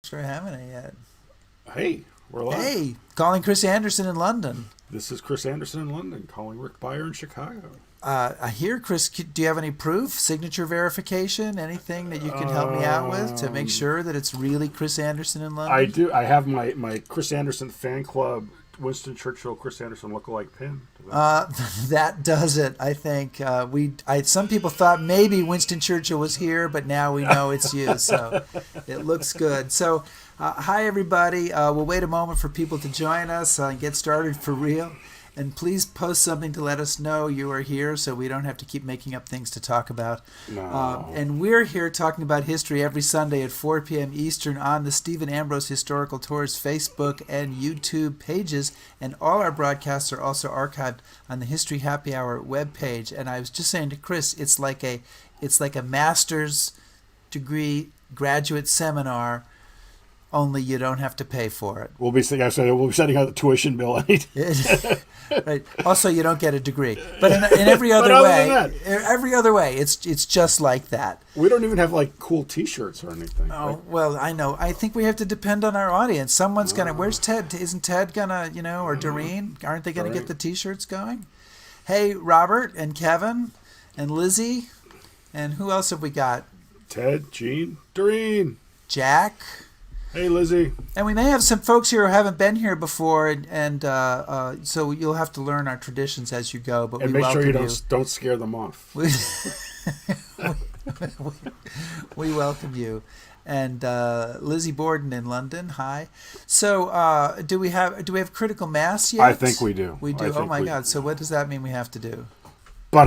Thanks for having it yet. Hey, we're live. Hey, calling Chris Anderson in London. This is Chris Anderson in London, calling Rick Beyer in Chicago. I hear, Chris, do you have any proof, signature verification, anything that you can help me out with to make sure that it's really Chris Anderson in London? I do. I have my Chris Anderson fan club, Winston Churchill, Chris Anderson lookalike pin. That does it, I think. Some people thought maybe Winston Churchill was here, but now we know it's you, so it looks good. So, hi, everybody. We'll wait a moment for people to join us and get started for real. And please post something to let us know you are here so we don't have to keep making up things to talk about. No. And we're here talking about history every Sunday at 4 p.m. Eastern on the Stephen Ambrose Historical Tours Facebook and YouTube pages. And all our broadcasts are also archived on the History Happy Hour webpage. And I was just saying to Chris, it's like a master's degree graduate seminar, only you don't have to pay for it. We'll be setting out the tuition bill. Right. Also, you don't get a degree, but in every other way, it's just like that. We don't even have like cool T-shirts or anything. Oh well, I know. I think we have to depend on our audience. Someone's gonna. Where's Ted? Isn't Ted gonna? Or Doreen? Aren't they gonna get the T-shirts going? Hey, Robert and Kevin and Lizzie, and who else have we got? Ted, Gene, Doreen, Jack. Hey, Lizzie. And we may have some folks here who haven't been here before, and so you'll have to learn our traditions as you go. But and we make sure welcome you don't scare them off. We welcome you, and Lizzie Borden in London. Hi. So do we have critical mass yet? I think we do. We do. Oh my God! So what does that mean we have to do? Bum.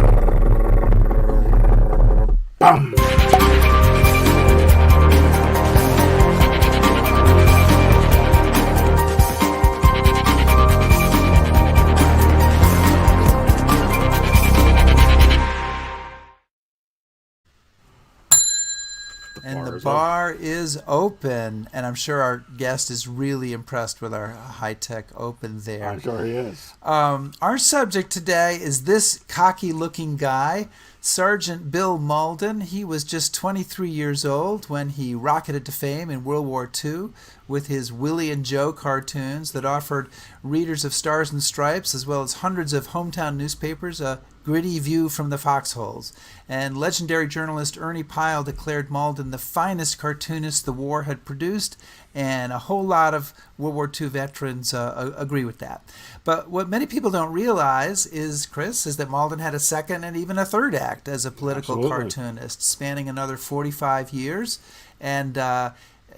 And the bar is open, and I'm sure our guest is really impressed with our high-tech open there. I'm sure he is. Our subject today is this cocky-looking guy, Sergeant Bill Maudlin. He was just 23 years old when he rocketed to fame in World War II with his Willie and Joe cartoons that offered readers of Stars and Stripes, as well as hundreds of hometown newspapers, a gritty view from the foxholes. And legendary journalist Ernie Pyle declared Mauldin the finest cartoonist the war had produced, and a whole lot of World War II veterans agree with that. But what many people don't realize is, Chris, is that Mauldin had a second and even a third act as a political cartoonist, spanning another 45 years. And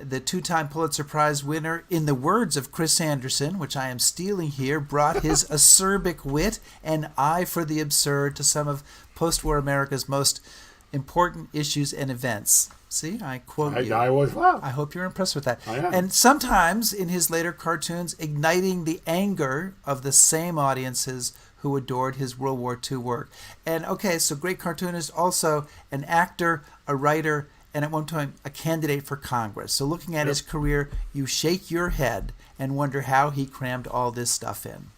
the two-time Pulitzer Prize winner, in the words of Chris Anderson, which I am stealing here, brought his acerbic wit and eye for the absurd to some of post-war America's most important issues and events. See, I quote you. I hope you're impressed with that. I am. And sometimes in his later cartoons, igniting the anger of the same audiences who adored his World War II work. And okay, so great cartoonist, also an actor, a writer, and at one time a candidate for Congress. So looking at his career, you shake your head and wonder how he crammed all this stuff in.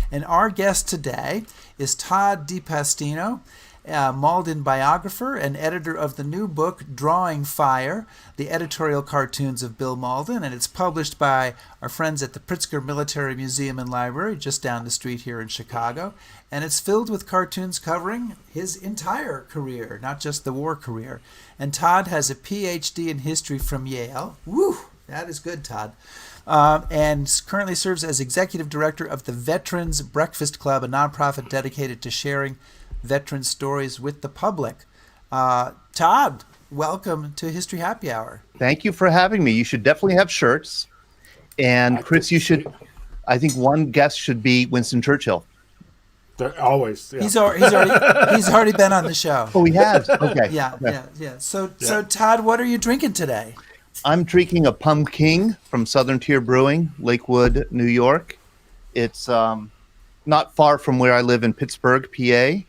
And our guest today is Todd DePastino, Mauldin biographer and editor of the new book, Drawing Fire, the editorial cartoons of Bill Maudlin, and it's published by our friends at the Pritzker Military Museum and Library, just down the street here in Chicago. And it's filled with cartoons covering his entire career, not just the war career. And Todd has a PhD in history from Yale. Woo! That is good, Todd. And currently serves as executive director of the Veterans Breakfast Club, a nonprofit dedicated to sharing veteran stories with the public. Todd, welcome to History Happy Hour. Thank you for having me. You should definitely have shirts. And Chris, I think one guest should be Winston Churchill. They're always. Yeah. He's already been on the show. Oh, he has? Okay. Yeah. So Todd, what are you drinking today? I'm drinking a Pumpkin from Southern Tier Brewing, Lakewood, New York. It's not far from where I live in Pittsburgh, PA.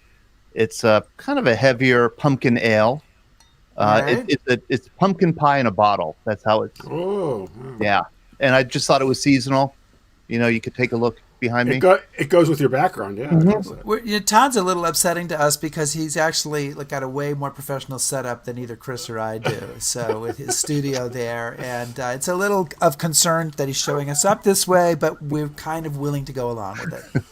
It's kind of a heavier pumpkin ale. Right. It's pumpkin pie in a bottle. That's how it's. Oh. Yeah. And I just thought it was seasonal. You could take a look behind me. It goes with your background, yeah. I guess that. Todd's a little upsetting to us because he's actually got a way more professional setup than either Chris or I do. So with his studio there, and it's a little of concern that he's showing us up this way, but we're kind of willing to go along with it.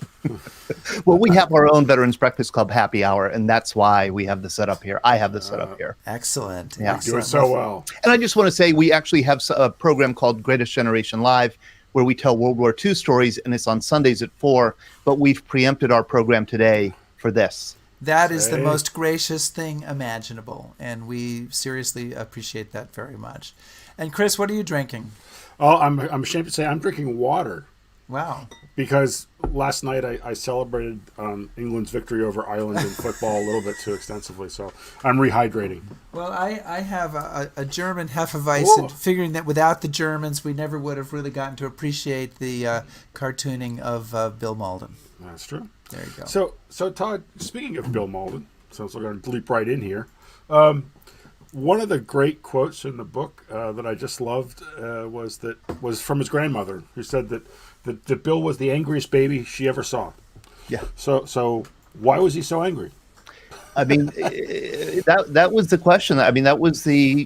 Well, we have our own Veterans Breakfast Club happy hour, and that's why we have the setup here. I have the setup here. Excellent. Yeah. Excellent. Do it so well. And I just want to say we actually have a program called Greatest Generation Live, where we tell World War II stories, and it's on Sundays at 4, but we've preempted our program today for this. That is the most gracious thing imaginable, and we seriously appreciate that very much. And Chris, what are you drinking? Oh, I'm ashamed to say I'm drinking water. Wow. Because last night I celebrated England's victory over Ireland in football a little bit too extensively, so I'm rehydrating. Well, I have a German Hefeweizen, Whoa. figuring that without the Germans, we never would have really gotten to appreciate the cartooning of Bill Maudlin. That's true. There you go. So Todd, speaking of Bill Maudlin, since we're going to leap right in here, one of the great quotes in the book that I just loved was from his grandmother, who said that Bill was the angriest baby she ever saw. Yeah. So why was he so angry? I mean, that was the question. I mean, that was the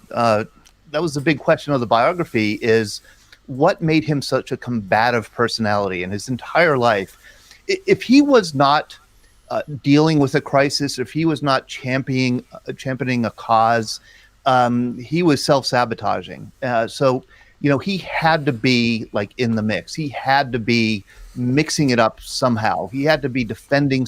that was the big question of the biography: is what made him such a combative personality in his entire life? If he was not dealing with a crisis, if he was not championing a cause, he was self-sabotaging. So he had to be like in the mix. He had to be mixing it up somehow. He had to be defending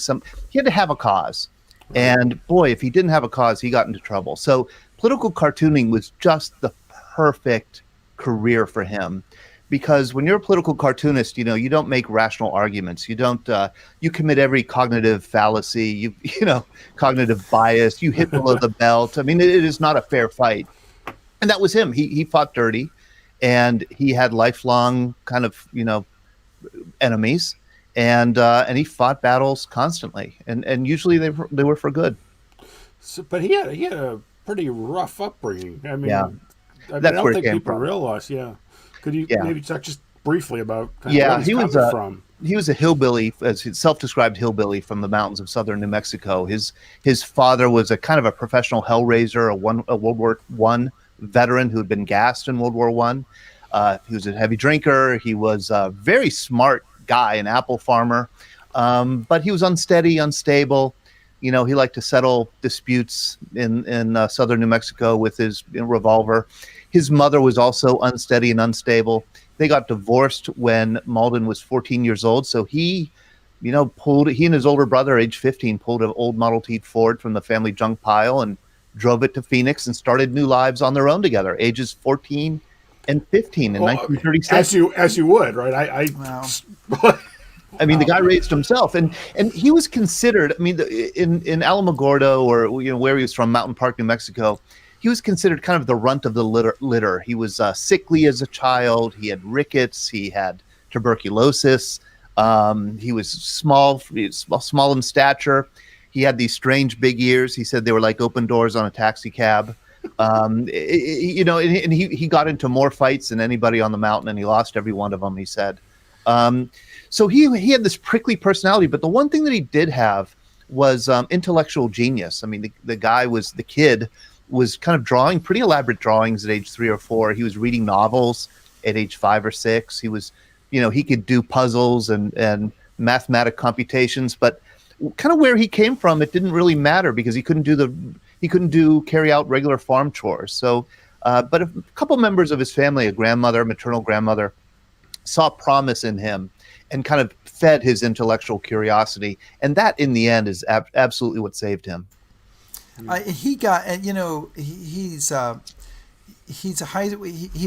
he had to have a cause. And boy, if he didn't have a cause, he got into trouble. So political cartooning was just the perfect career for him. Because when you're a political cartoonist, you don't make rational arguments. You don't. You commit every cognitive fallacy. Cognitive bias. You hit below the belt. I mean, it is not a fair fight. And that was him. He fought dirty, and he had lifelong kind of enemies, and he fought battles constantly, and usually they were for good. So, but he had a pretty rough upbringing. I mean, Yeah. I That's don't where it think came people from. realize. Yeah. Could you maybe talk just briefly about where He he's was coming from? He was a hillbilly, as a self-described hillbilly from the mountains of southern New Mexico. His father was a kind of a professional hellraiser, a World War I veteran who had been gassed in World War I. He was a heavy drinker. He was a very smart guy, an apple farmer, but he was unsteady, unstable. He liked to settle disputes in southern New Mexico with his revolver. His mother was also unsteady and unstable. They got divorced when Mauldin was 14 years old. So he and his older brother, age 15, pulled an old Model T Ford from the family junk pile and drove it to Phoenix and started new lives on their own together, ages 14 and 15 in 1936. As you would, right? Wow. I mean, the guy raised himself, and he was considered. I mean, in Alamogordo, or where he was from, Mountain Park, New Mexico, he was considered kind of the runt of the litter. He was sickly as a child. He had rickets. He had tuberculosis. He was small in stature. He had these strange big ears. He said they were like open doors on a taxi cab. And he got into more fights than anybody on the mountain, and he lost every one of them, he said. So he had this prickly personality, but the one thing that he did have was intellectual genius. I mean, the kid was kind of drawing pretty elaborate drawings at age 3 or 4. He was reading novels at age 5 or 6. He was, he could do puzzles and mathematic computations, but kind of where he came from, it didn't really matter because he couldn't carry out regular farm chores. So, but a couple members of his family, a maternal grandmother, saw promise in him and kind of fed his intellectual curiosity. And that in the end is absolutely what saved him. He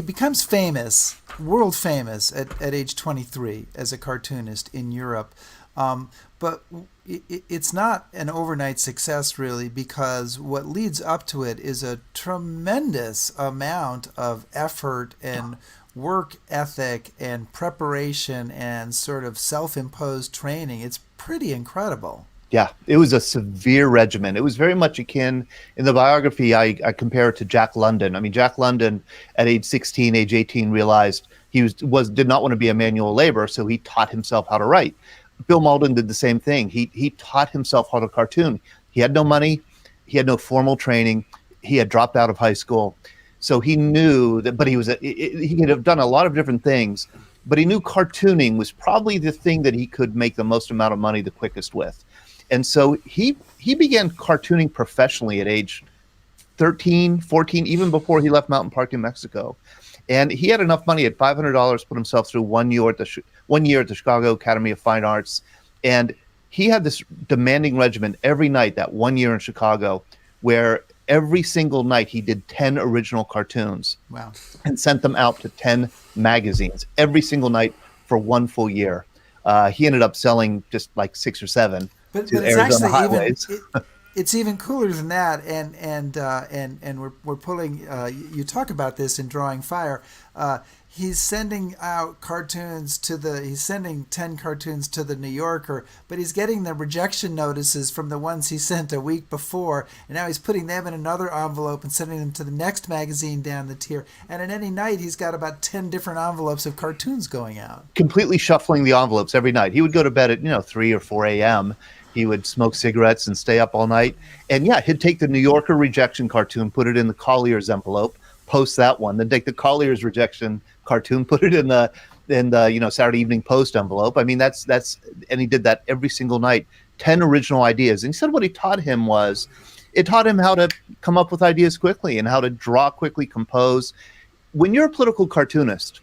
becomes famous, world famous at age 23 as a cartoonist in Europe. But it's not an overnight success, really, because what leads up to it is a tremendous amount of effort and work ethic and preparation and sort of self-imposed training. It's pretty incredible. Yeah, it was a severe regimen. It was very much akin in the biography. I compare it to Jack London. I mean, Jack London at age 16, age 18, realized he did not want to be a manual laborer, so he taught himself how to write. Bill Maudlin did the same thing. He taught himself how to cartoon. He had no money, he had no formal training, he had dropped out of high school, so he knew that. But he could have done a lot of different things, but he knew cartooning was probably the thing that he could make the most amount of money the quickest with. And so he began cartooning professionally at age 13, 14, even before he left Mountain Park, New Mexico. And he had enough money at $500 to put himself through 1 year at the Chicago Academy of Fine Arts. And he had this demanding regimen every night, that 1 year in Chicago, where every single night he did 10 original cartoons. Wow. And sent them out to 10 magazines every single night for 1 full year. He ended up selling just like 6 or 7. But to it's Arizona actually highways. it's even cooler than that, and we're pulling. You talk about this in Drawing Fire. He's sending out cartoons he's sending 10 cartoons to the New Yorker, but he's getting the rejection notices from the ones he sent a week before, and now he's putting them in another envelope and sending them to the next magazine down the tier. And in any night, he's got about 10 different envelopes of cartoons going out. Completely shuffling the envelopes every night. He would go to bed at 3 or 4 a.m. He would smoke cigarettes and stay up all night. And yeah, he'd take the New Yorker rejection cartoon, put it in the Collier's envelope, post that one, then take the Collier's rejection cartoon, put it in the Saturday Evening Post envelope. I mean, and he did that every single night. 10 original ideas. And he said what he taught him was, it taught him how to come up with ideas quickly and how to draw quickly, compose. When you're a political cartoonist,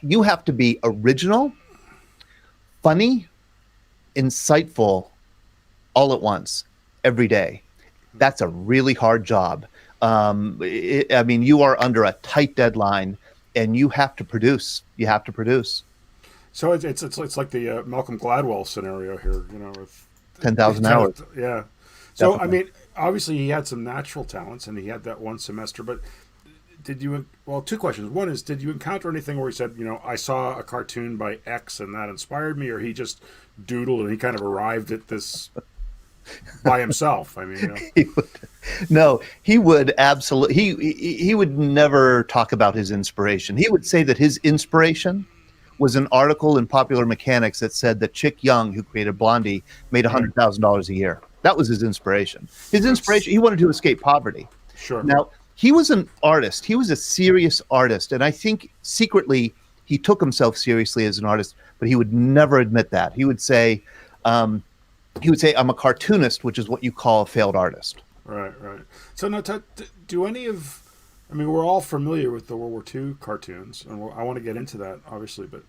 you have to be original, funny, insightful all at once every day. That's a really hard job. You are under a tight deadline and you have to produce. So it's like the Malcolm Gladwell scenario here, with 10,000 hours. Yeah. So Definitely. I mean, obviously he had some natural talents and he had that one semester, but two questions. One is, did you encounter anything where he said, I saw a cartoon by X and that inspired me, or he just doodled and he kind of arrived at this by himself? I mean, he would absolutely. He would never talk about his inspiration. He would say that his inspiration was an article in Popular Mechanics that said that Chick Young, who created Blondie, made $100,000 a year. That was his inspiration. He wanted to escape poverty. Sure. Now, he was an artist. He was a serious artist. And I think secretly he took himself seriously as an artist, but he would never admit that. He would say, I'm a cartoonist, which is what you call a failed artist. Right. So now, we're all familiar with the World War II cartoons, and I want to get into that, obviously, but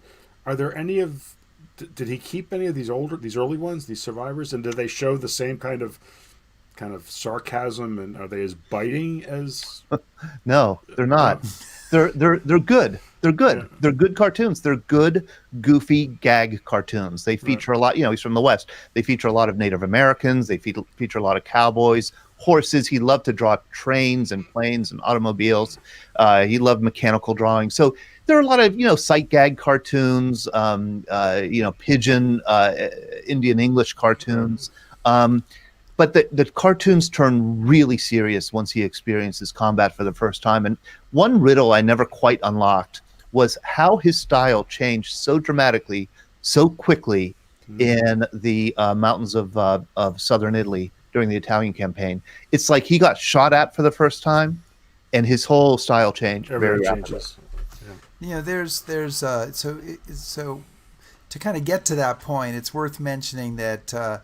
are there any did he keep any of these early ones, these survivors, and did they show the same kind of sarcasm, and are they as biting as? No, they're not. They're good. They're good. Yeah. They're good cartoons. They're good, goofy gag cartoons. They feature a lot. He's from the West. They feature a lot of Native Americans. They feature a lot of cowboys, horses. He loved to draw trains and planes and automobiles. He loved mechanical drawing. So there are a lot of sight gag cartoons. Pigeon Indian English cartoons. But the cartoons turn really serious once he experiences combat for the first time. And one riddle I never quite unlocked was how his style changed so dramatically, so quickly in the mountains of southern Italy during the Italian campaign. It's like he got shot at for the first time, and his whole style changed very rapidly. There's so to kind of get to that point, it's worth mentioning that.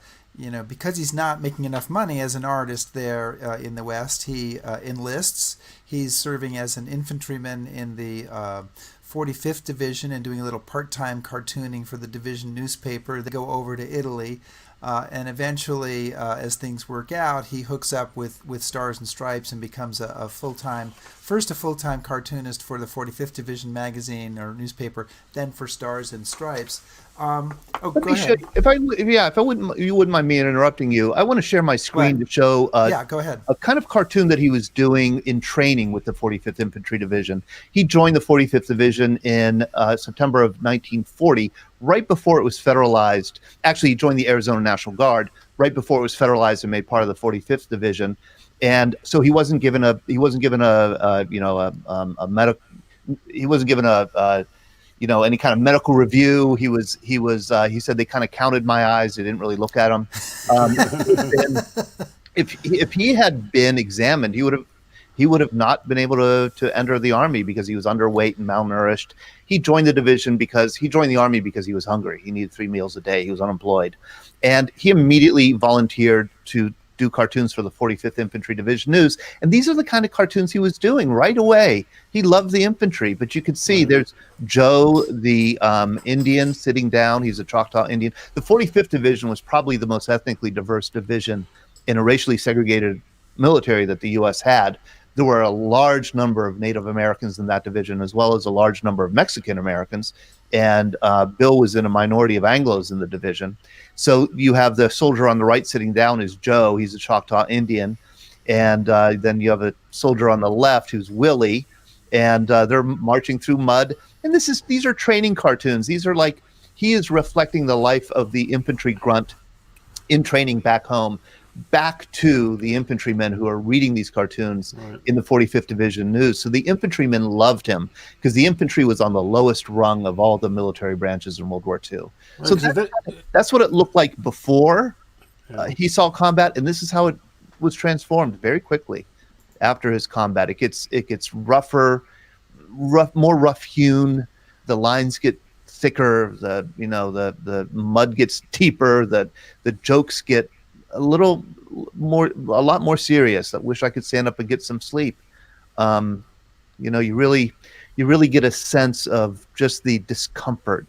Because he's not making enough money as an artist there in the West, he enlists. He's serving as an infantryman in the 45th Division and doing a little part-time cartooning for the division newspaper. They go over to Italy, and eventually, as things work out, he hooks up with Stars and Stripes and becomes a full-time cartoonist for the 45th Division magazine or newspaper, then for Stars and Stripes. Go ahead. You wouldn't mind me interrupting you. I want to share my screen to show go ahead. A kind of cartoon that he was doing in training with the 45th Infantry Division. He joined the 45th Division in September of 1940, right before it was federalized. Actually, he joined the Arizona National Guard right before it was federalized and made part of the 45th Division, and so he wasn't given a medical, he wasn't given a any kind of medical review. He said they kind of counted my eyes. They didn't really look at him. If he had been examined, he would have not been able to enter the army because he was underweight and malnourished. He joined the army because he was hungry. He needed 3 meals a day. He was unemployed, and he immediately volunteered to do cartoons for the 45th Infantry Division News. And these are the kind of cartoons he was doing right away. He loved the infantry, but you could see there's Joe, the Indian, sitting down. He's a Choctaw Indian. The 45th Division was probably the most ethnically diverse division in a racially segregated military that the U.S. had. There were a large number of Native Americans in that division, as well as a large number of Mexican Americans. And Bill was in a minority of Anglos in the division. So you have the soldier on the right sitting down is Joe. He's a Choctaw Indian. And then you have a soldier on the left who's Willie. And they're marching through mud. And these are training cartoons. These are like, he is reflecting the life of the infantry grunt in training back home, back to the infantrymen who are reading these cartoons in the 45th Division News. So the infantrymen loved him because the infantry was on the lowest rung of all the military branches in World War II. Right. So that's what it looked like before he saw combat, and this is how it was transformed very quickly after his combat. It gets rougher, more rough-hewn. The lines get thicker. The mud gets deeper. The jokes get a lot more serious. I wish I could stand up and get some sleep. You really get a sense of just the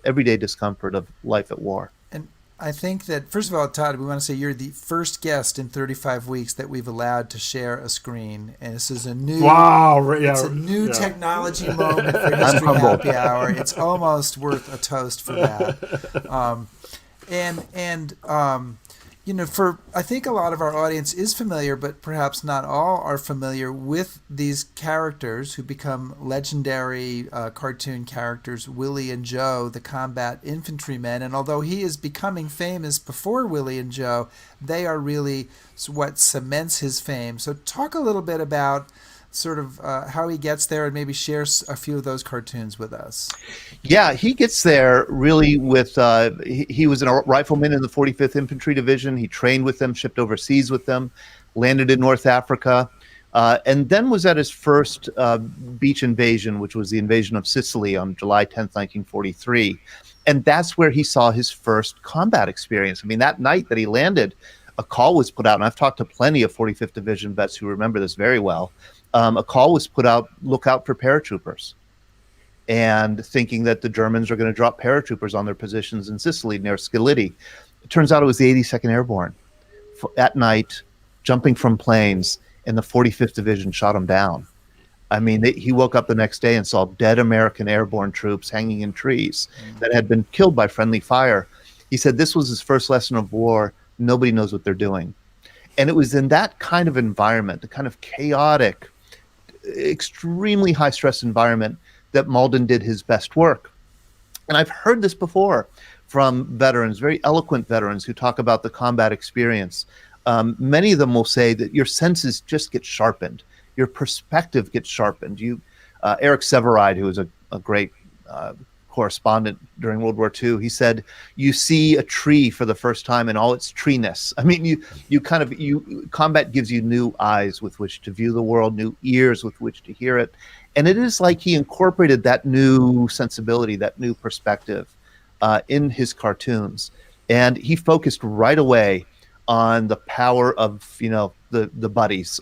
everyday discomfort of life at war. And I think that, first of all, Todd, we want to say you're the first guest in 35 weeks that we've allowed to share a screen. And this is a new technology moment for History Happy Hour. It's almost worth a toast for that. I think a lot of our audience is familiar, but perhaps not all are familiar with these characters who become legendary cartoon characters, Willie and Joe, the combat infantrymen. And although he is becoming famous before Willie and Joe, they are really what cements his fame. So talk a little bit about sort of how he gets there and maybe share a few of those cartoons with us. Yeah, he gets there really with, he was a rifleman in the 45th Infantry Division. He trained with them, shipped overseas with them, landed in North Africa, and then was at his first beach invasion, which was the invasion of Sicily on July 10th, 1943. And that's where he saw his first combat experience. I mean, that night that he landed, a call was put out, and I've talked to plenty of 45th Division vets who remember this very well. A call was put out, look out for paratroopers, and thinking that the Germans are going to drop paratroopers on their positions in Sicily near Skility. It turns out it was the 82nd Airborne at night, jumping from planes, and the 45th Division shot him down. I mean, he woke up the next day and saw dead American airborne troops hanging in trees that had been killed by friendly fire. He said this was his first lesson of war. Nobody knows what they're doing. And it was in that kind of environment, the kind of chaotic, extremely high-stress environment, that Mauldin did his best work. And I've heard this before from veterans, very eloquent veterans who talk about the combat experience. Many of them will say that your senses just get sharpened. Your perspective gets sharpened. Eric Severide, who was a great correspondent during World War II, he said, you see a tree for the first time in all its treeness. I mean, combat gives you new eyes with which to view the world, new ears with which to hear it. And it is like he incorporated that new sensibility, that new perspective in his cartoons. And he focused right away on the power of, the buddies.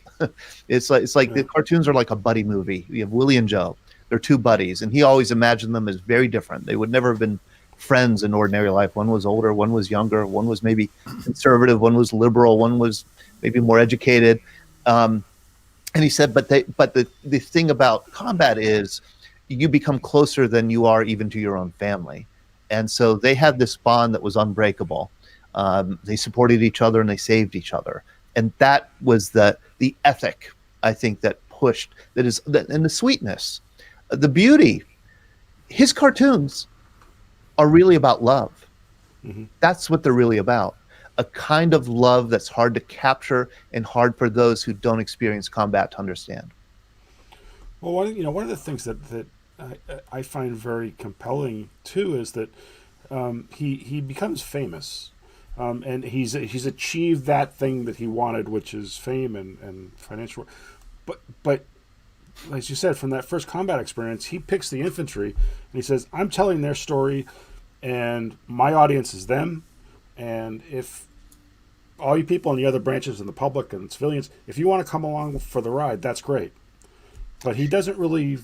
It's like the cartoons are like a buddy movie. You have Willie and Joe. They're two buddies, and he always imagined them as very different. They would never have been friends in ordinary life. One was older, one was younger, one was maybe conservative, one was liberal, one was maybe more educated. And he said, but the thing about combat is you become closer than you are even to your own family. And so they had this bond that was unbreakable. They supported each other and they saved each other. And that was the ethic, I think, that pushed, and the sweetness. The beauty, his cartoons are really about love. Mm-hmm. That's what they're really about. a kind of love that's hard to capture and hard for those who don't experience combat to understand. Well, one of the things that I find very compelling too is that he becomes famous, and he's achieved that thing that he wanted, which is fame and financial. But as you said, from that first combat experience, he picks the infantry and he says, "I'm telling their story, and my audience is them. And if all you people in the other branches and the public and civilians, if you want to come along for the ride, that's great." But he doesn't really,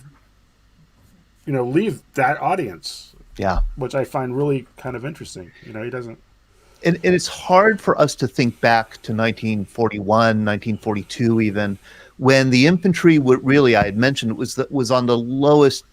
leave that audience. Yeah. Which I find really kind of interesting. He doesn't. And it's hard for us to think back to 1941, 1942 even, when the infantry really, I had mentioned, was on the lowest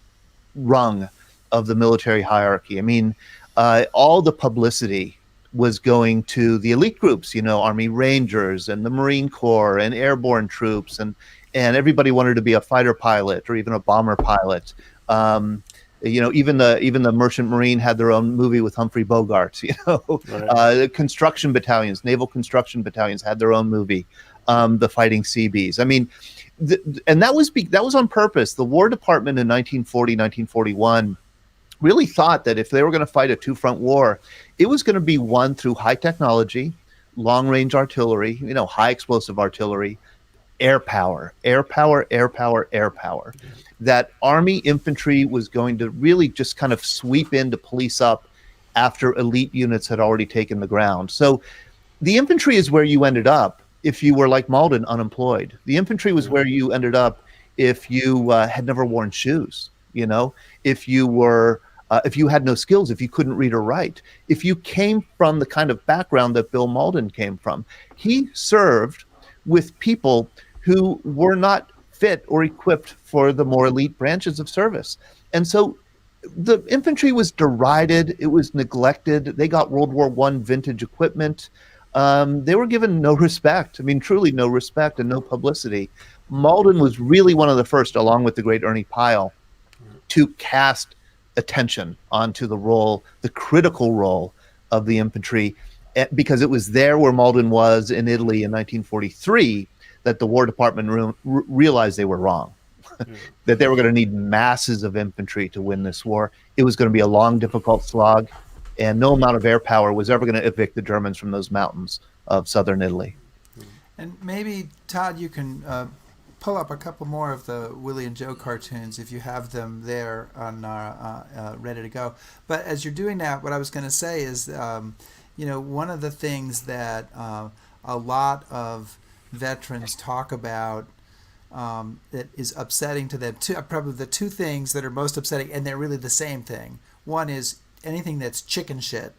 rung of the military hierarchy. I mean, all the publicity was going to the elite groups, Army Rangers and the Marine Corps and airborne troops, and everybody wanted to be a fighter pilot or even a bomber pilot. Even the Merchant Marine had their own movie with Humphrey Bogart. Right. Construction battalions, naval construction battalions had their own movie. The Fighting Seabees. I mean, and that was on purpose. The War Department in 1940, 1941 really thought that if they were going to fight a two-front war, it was going to be won through high technology, long-range artillery, high explosive artillery, air power. That Army infantry was going to really just kind of sweep in to police up after elite units had already taken the ground. So the infantry is where you ended up if you were like Mauldin, unemployed. The infantry was where you ended up if you had never worn shoes, if you had no skills, if you couldn't read or write, if you came from the kind of background that Bill Maudlin came from. He served with people who were not fit or equipped for the more elite branches of service. And so the infantry was derided. It was neglected. They got World War I vintage equipment. They were given no respect. I mean, truly no respect and no publicity. Mauldin was really one of the first, along with the great Ernie Pyle, to cast attention onto the critical role of the infantry, because it was there where Mauldin was in Italy in 1943 that the War Department realized they were wrong, that they were going to need masses of infantry to win this war. It was going to be a long, difficult slog, and no amount of air power was ever going to evict the Germans from those mountains of southern Italy. And maybe, Todd, you can pull up a couple more of the Willie and Joe cartoons if you have them there on ready to go. But as you're doing that, what I was going to say is, one of the things that a lot of veterans talk about that is upsetting to them, probably the two things that are most upsetting, and they're really the same thing. One is anything that's chicken shit,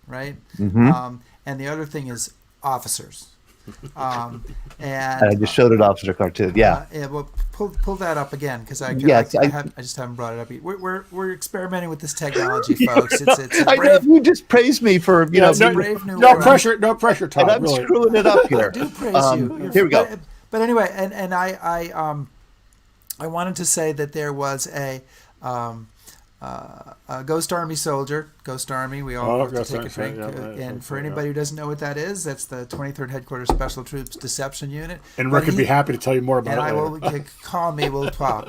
right? Mm-hmm. And the other thing is officers. And I just showed an officer cartoon. Yeah. Well, pull that up again, because I just haven't brought it up yet. We're experimenting with this technology, folks. It's I know you just praised me for no pressure, Todd. And I'm really screwing it up here. I do praise you. Here we go. But anyway, and I wanted to say that there was a Ghost Army soldier. Ghost Army, we all have to take a drink. And for anybody who doesn't know what that is, that's the 23rd Headquarters Special Troops Deception Unit. And Rick would be happy to tell you more about it later. And call me, we'll talk.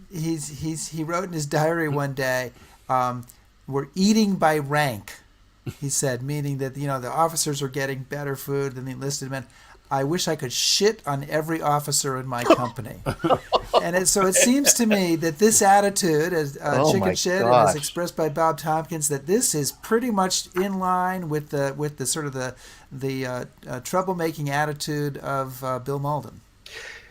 He wrote in his diary one day, we're eating by rank, he said, meaning that the officers are getting better food than the enlisted men. I wish I could shit on every officer in my company. And so it seems to me that this attitude, as chicken shit, and as expressed by Bob Tompkins, that this is pretty much in line with the sort of the troublemaking attitude of Bill Maudlin.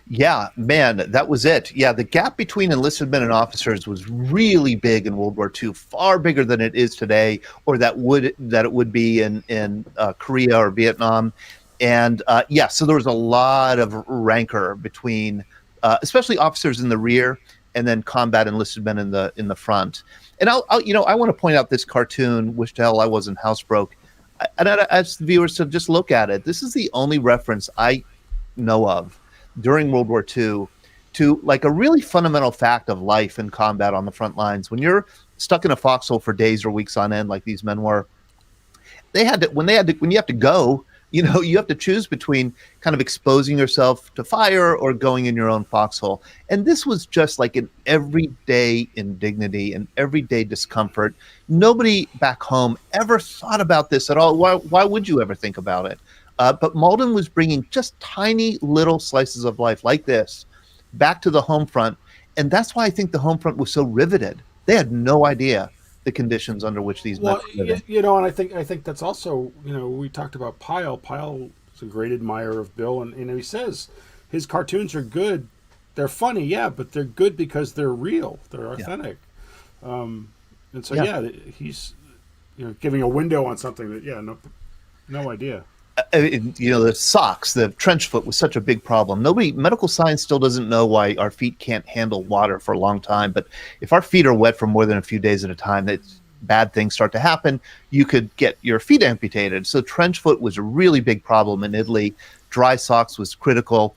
Yeah, man, that was it. Yeah, the gap between enlisted men and officers was really big in World War II, far bigger than it is today, or that it would be in Korea or Vietnam. And so there was a lot of rancor between, especially officers in the rear, and then combat enlisted men in the front. And I want to point out this cartoon, Wish to Hell I Wasn't Housebroke. And I ask the viewers to just look at it. This is the only reference I know of during World War II to like a really fundamental fact of life in combat on the front lines. When you're stuck in a foxhole for days or weeks on end, like these men were, when you have to go, you have to choose between kind of exposing yourself to fire or going in your own foxhole. And this was just like an everyday indignity and everyday discomfort. Nobody back home ever thought about this at all. Why would you ever think about it? But Mauldin was bringing just tiny little slices of life like this back to the home front. And that's why I think the home front was so riveted. They had no idea the conditions under which these men were living. And I think that's also, we talked about Pyle. Pyle is a great admirer of Bill, and he says his cartoons are good. They're funny, yeah, but they're good because they're real. They're authentic. And so, he's giving a window on something that, no idea. The socks, the trench foot was such a big problem. Medical science still doesn't know why our feet can't handle water for a long time. But if our feet are wet for more than a few days at a time, bad things start to happen. You could get your feet amputated. So trench foot was a really big problem in Italy. Dry socks was critical.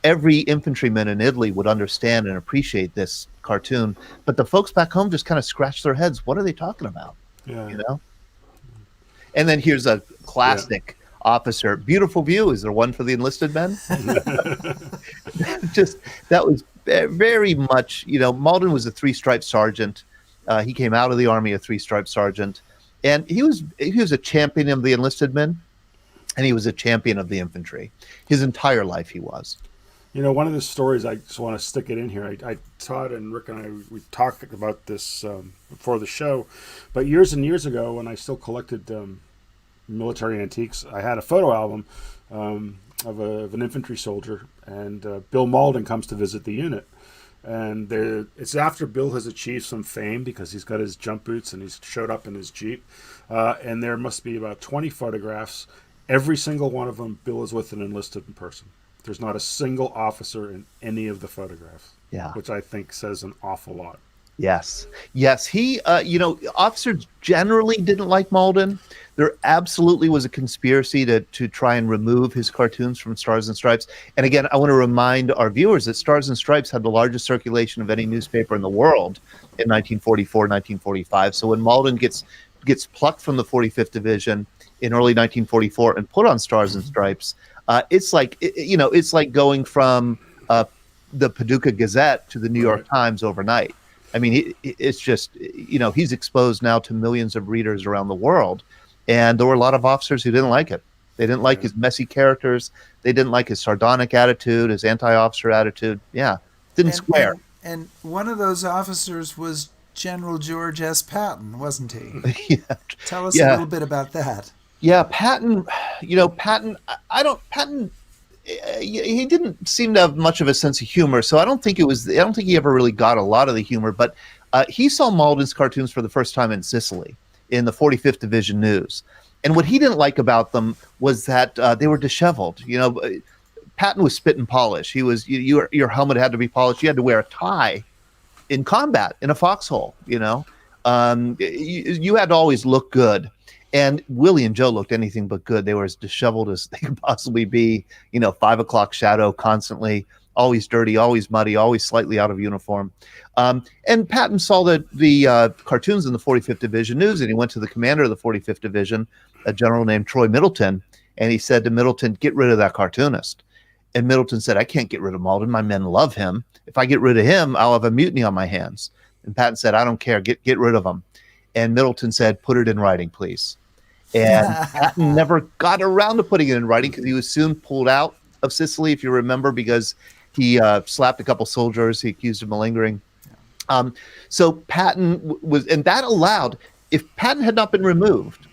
Every infantryman in Italy would understand and appreciate this cartoon. But the folks back home just kind of scratched their heads. What are they talking about? Yeah. And then here's a classic officer. Beautiful view. Is there one for the enlisted men? That was very much, Mauldin was a three-stripe sergeant. He came out of the Army a three-stripe sergeant, and he was a champion of the enlisted men, and he was a champion of the infantry. His entire life he was. One of the stories, I just want to stick it in here. Todd and Rick and I, we talked about this before the show, but years and years ago, when I still collected military antiques, I had a photo album of an infantry soldier, and Bill Maudlin comes to visit the unit. And it's after Bill has achieved some fame because he's got his jump boots and he's showed up in his Jeep. And there must be about 20 photographs. Every single one of them, Bill is with an enlisted person. There's not a single officer in any of the photographs, which I think says an awful lot. Yes. He, officers generally didn't like Mauldin. There absolutely was a conspiracy to try and remove his cartoons from Stars and Stripes. And again, I want to remind our viewers that Stars and Stripes had the largest circulation of any newspaper in the world in 1944, 1945. So when Mauldin gets plucked from the 45th Division in early 1944 and put on Stars and Stripes, it's like going from the Paducah Gazette to the New York Times overnight. I mean, it's just, he's exposed now to millions of readers around the world. And there were a lot of officers who didn't like it. They didn't like his messy characters. They didn't like his sardonic attitude, his anti-officer attitude. Yeah, didn't square. And one of those officers was General George S. Patton, wasn't he? Tell us a little bit about that. Yeah, Patton, Patton, he didn't seem to have much of a sense of humor, so I don't think he ever really got a lot of the humor, but he saw Mauldin's cartoons for the first time in Sicily in the 45th Division News. And what he didn't like about them was that they were disheveled. Patton was spit and polish. He was your helmet had to be polished. You had to wear a tie in combat in a foxhole. You had to always look good. And Willie and Joe looked anything but good. They were as disheveled as they could possibly be. 5 o'clock shadow constantly, always dirty, always muddy, always slightly out of uniform. And Patton saw the cartoons in the 45th Division News, and he went to the commander of the 45th Division, a general named Troy Middleton, and he said to Middleton, "Get rid of that cartoonist." And Middleton said, "I can't get rid of Mauldin. My men love him. If I get rid of him, I'll have a mutiny on my hands." And Patton said, "I don't care. Get rid of him." And Middleton said, "Put it in writing, please." And Patton never got around to putting it in writing because he was soon pulled out of Sicily, if you remember, because he slapped a couple soldiers. He accused of malingering. So Patton was, and that allowed, if Patton had not been removed,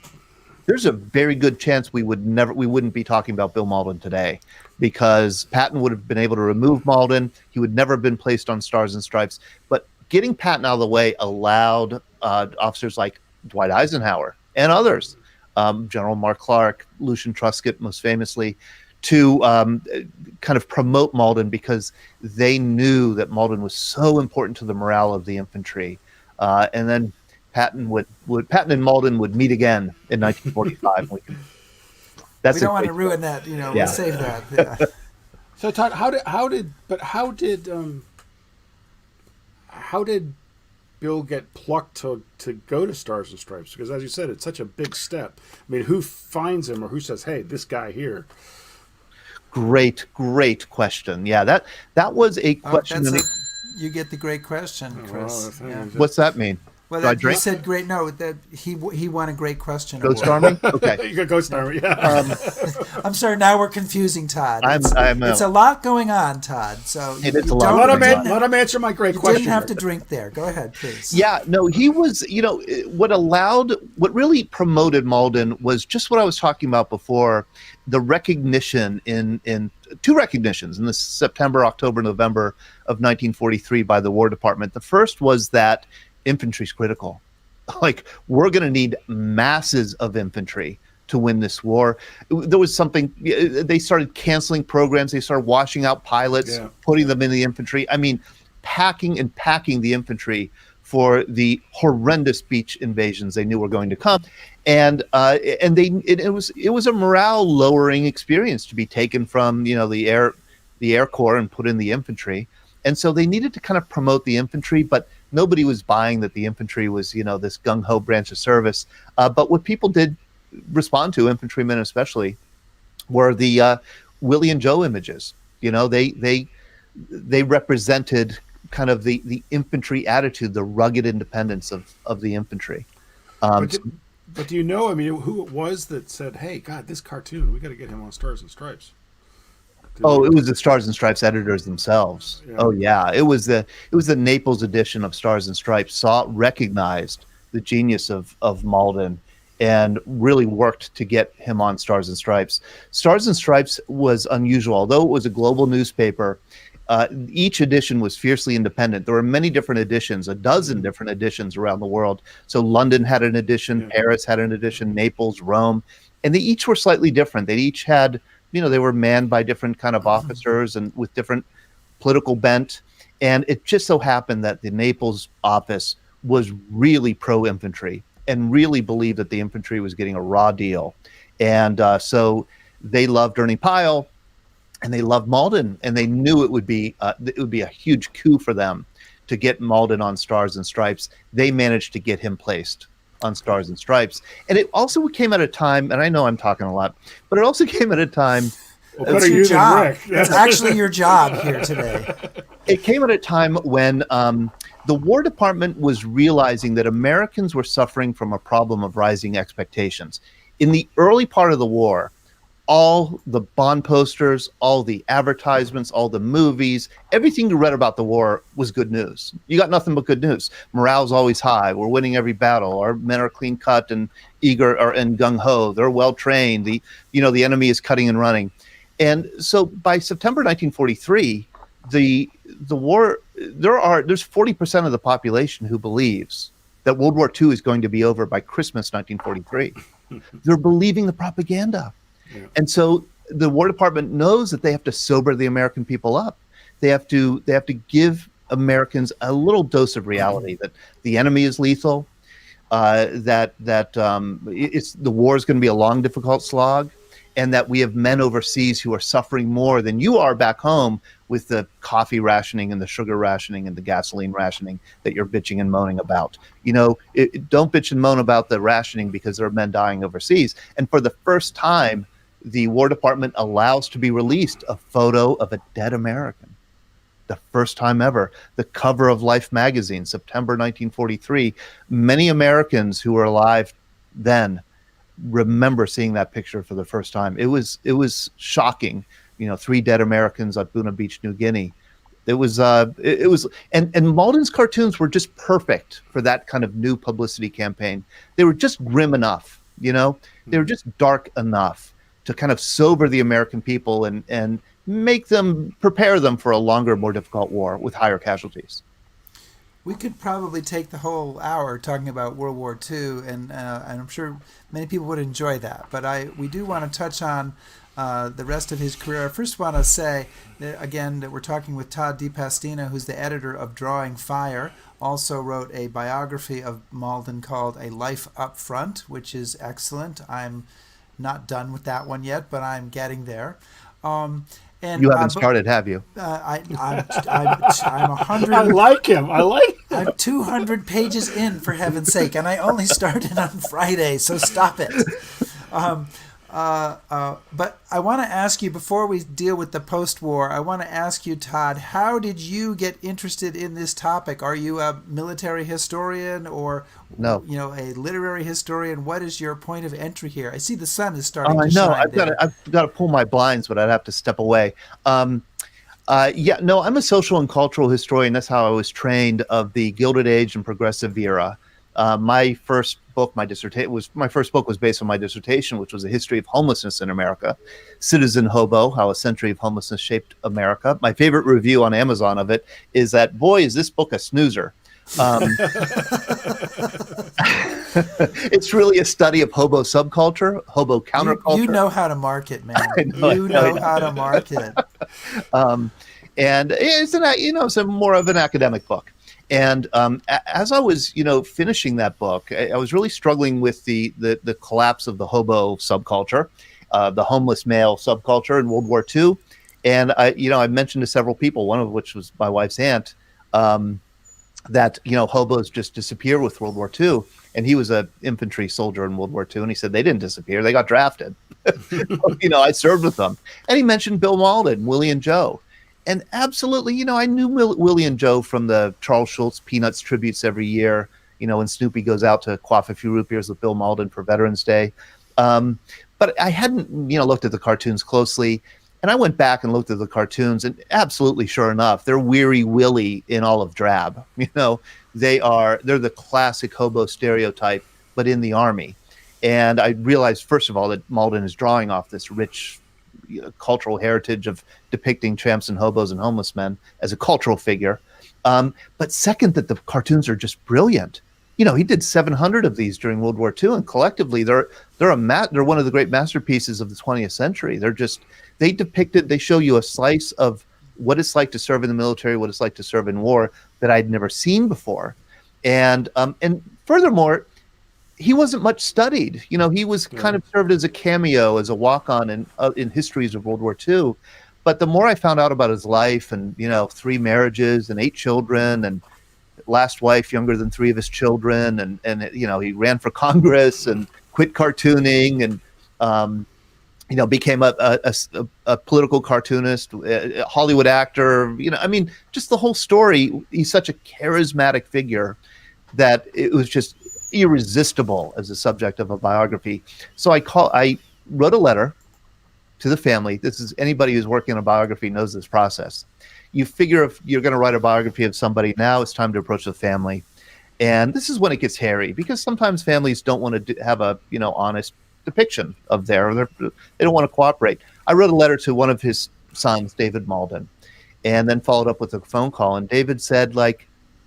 there's a very good chance we wouldn't be talking about Bill Maudlin today, because Patton would have been able to remove Mauldin. He would never have been placed on Stars and Stripes. But getting Patton out of the way allowed officers like Dwight Eisenhower and others, General Mark Clark, Lucian Truscott, most famously, to kind of promote Mauldin, because they knew that Mauldin was so important to the morale of the infantry. And then Patton and Mauldin would meet again in 1945. We don't want to ruin that. We'll save that. Yeah. So Todd, how did Bill get plucked to go to Stars and Stripes? Because as you said, it's such a big step. I mean, who finds him or who says, "Hey, this guy here"? Great question. Yeah, that was a question. You get the great question, Chris. Yeah. What's that mean? Well, Do I that you drink? said great. No, that he won a great question Ghost award. Army? Okay. You got Ghost Army, yeah. I'm sorry. Now we're confusing Todd. It's a lot going on, Todd. So It is a lot. Let him answer my great question. You didn't have to drink there. Go ahead, please. Yeah, no, he was, what really promoted Mauldin was just what I was talking about before, the recognition in two recognitions in the September, October, November of 1943 by the War Department. The first was that infantry's critical. Like, we're going to need masses of infantry to win this war. There was something, they started canceling programs. They started washing out pilots, putting them in the infantry. I mean, packing the infantry for the horrendous beach invasions they knew were going to come. And it was a morale lowering experience to be taken from, the Air Corps and put in the infantry. And so they needed to kind of promote the infantry, but nobody was buying that the infantry was, this gung-ho branch of service. But what people did respond to, infantrymen especially, were the Willie and Joe images. They represented kind of the infantry attitude, the rugged independence of the infantry. But do you know, I mean, who it was that said, "Hey, God, this cartoon, we got to get him on Stars and Stripes"? It was the Stars and Stripes editors themselves. Yeah. Oh yeah, it was the Naples edition of Stars and Stripes. Recognized the genius of Mauldin, and really worked to get him on Stars and Stripes. Stars and Stripes was unusual, although it was a global newspaper. Each edition was fiercely independent. There were many different editions, a dozen different editions around the world. So London had an edition, Paris had an edition, Naples, Rome, and they each were slightly different. They each had, they were manned by different kind of officers and with different political bent. And it just so happened that the Naples office was really pro-infantry and really believed that the infantry was getting a raw deal. And so they loved Ernie Pyle, and they loved Mauldin, and they knew it would be a huge coup for them to get Mauldin on Stars and Stripes. They managed to get him placed on Stars and Stripes, and it also came at a time. And I know I'm talking a lot, but it also came at a time. Well, it's your job. It's actually your job here today. It came at a time when the War Department was realizing that Americans were suffering from a problem of rising expectations. In the early part of the war, all the bond posters, all the advertisements, all the movies, everything you read about the war was good news. You got nothing but good news. Morale's always high. We're winning every battle. Our men are clean cut and eager and gung ho. They're well trained. The enemy is cutting and running. And so by September 1943, the war, there's 40% of the population who believes that World War II is going to be over by Christmas 1943. They're believing the propaganda. Yeah. And so the War Department knows that they have to sober the American people up. They have to give Americans a little dose of reality that the enemy is lethal, that the war is going to be a long, difficult slog, and that we have men overseas who are suffering more than you are back home with the coffee rationing and the sugar rationing and the gasoline rationing that you're bitching and moaning about. Don't bitch and moan about the rationing because there are men dying overseas. And for the first time, the War Department allows to be released a photo of a dead American. The first time ever. The cover of Life magazine, September 1943. Many Americans who were alive then remember seeing that picture for the first time. It was shocking. 3 dead Americans at Buna Beach, New Guinea. And Mauldin's cartoons were just perfect for that kind of new publicity campaign. They were just grim enough, they were just dark enough to kind of sober the American people and prepare them for a longer, more difficult war with higher casualties. We could probably take the whole hour talking about World War II, and I'm sure many people would enjoy that. But we do want to touch on the rest of his career. I first want to say, that we're talking with Todd DePastino, who's the editor of Drawing Fire, also wrote a biography of Mauldin called A Life Up Front, which is excellent. I'm not done with that one yet, but I'm getting there. And You haven't started, have you? I'm 100. I like him. I like him. I'm 200 pages in, for heaven's sake, and I only started on Friday, so stop it. But I want to ask you, before we deal with the post-war, I want to ask you, Todd, how did you get interested in this topic? Are you a military historian or No. a literary historian? What is your point of entry here? I see the sun is starting Oh, I to know. shine. I've got to pull my blinds, but I'd have to step away. I'm a social and cultural historian. That's how I was trained, of the Gilded Age and Progressive era. My first book was based on my dissertation, which was a history of homelessness in America, Citizen Hobo: How a Century of Homelessness Shaped America. My favorite review on Amazon of it is that, boy, is this book a snoozer. It's really a study of hobo subculture, hobo counterculture. You know how to market, man. I know. How to market. And it's more of an academic book. And as I was, finishing that book, I was really struggling with the collapse of the hobo subculture, the homeless male subculture in World War II. And I mentioned to several people, one of which was my wife's aunt, that hobos just disappear with World War II. And he was an infantry soldier in World War II, and he said they didn't disappear; they got drafted. I served with them. And he mentioned Bill Maudlin, Willie and Joe. And absolutely, I knew Willie and Joe from the Charles Schulz Peanuts tributes every year, when Snoopy goes out to quaff a few root beers with Bill Maudlin for Veterans Day. But I hadn't, looked at the cartoons closely. And I went back and looked at the cartoons, and absolutely, sure enough, they're Weary Willie in olive drab. They're the classic hobo stereotype, but in the Army. And I realized, first of all, that Mauldin is drawing off this rich cultural heritage of depicting tramps and hobos and homeless men as a cultural figure. But second, that the cartoons are just brilliant. He did 700 of these during World War II, and collectively they're one of the great masterpieces of the 20th century. They show you a slice of what it's like to serve in the military, what it's like to serve in war that I'd never seen before. And furthermore, he wasn't much studied. He was kind of served as a cameo, as a walk-on in histories of World War II. But the more I found out about his life, and 3 marriages and 8 children, and last wife younger than 3 of his children, and he ran for Congress and quit cartooning, and became a political cartoonist, a Hollywood actor. Just the whole story. He's such a charismatic figure that it was just irresistible as a subject of a biography. So I wrote a letter to the family. This is, anybody who's working on a biography knows this process. You figure, if you're going to write a biography of somebody, now it's time to approach the family. And this is when it gets hairy, because sometimes families don't want to have a honest depiction of they don't want to cooperate. I wrote a letter to one of his sons, David Mauldin, and then followed up with a phone call. And David said,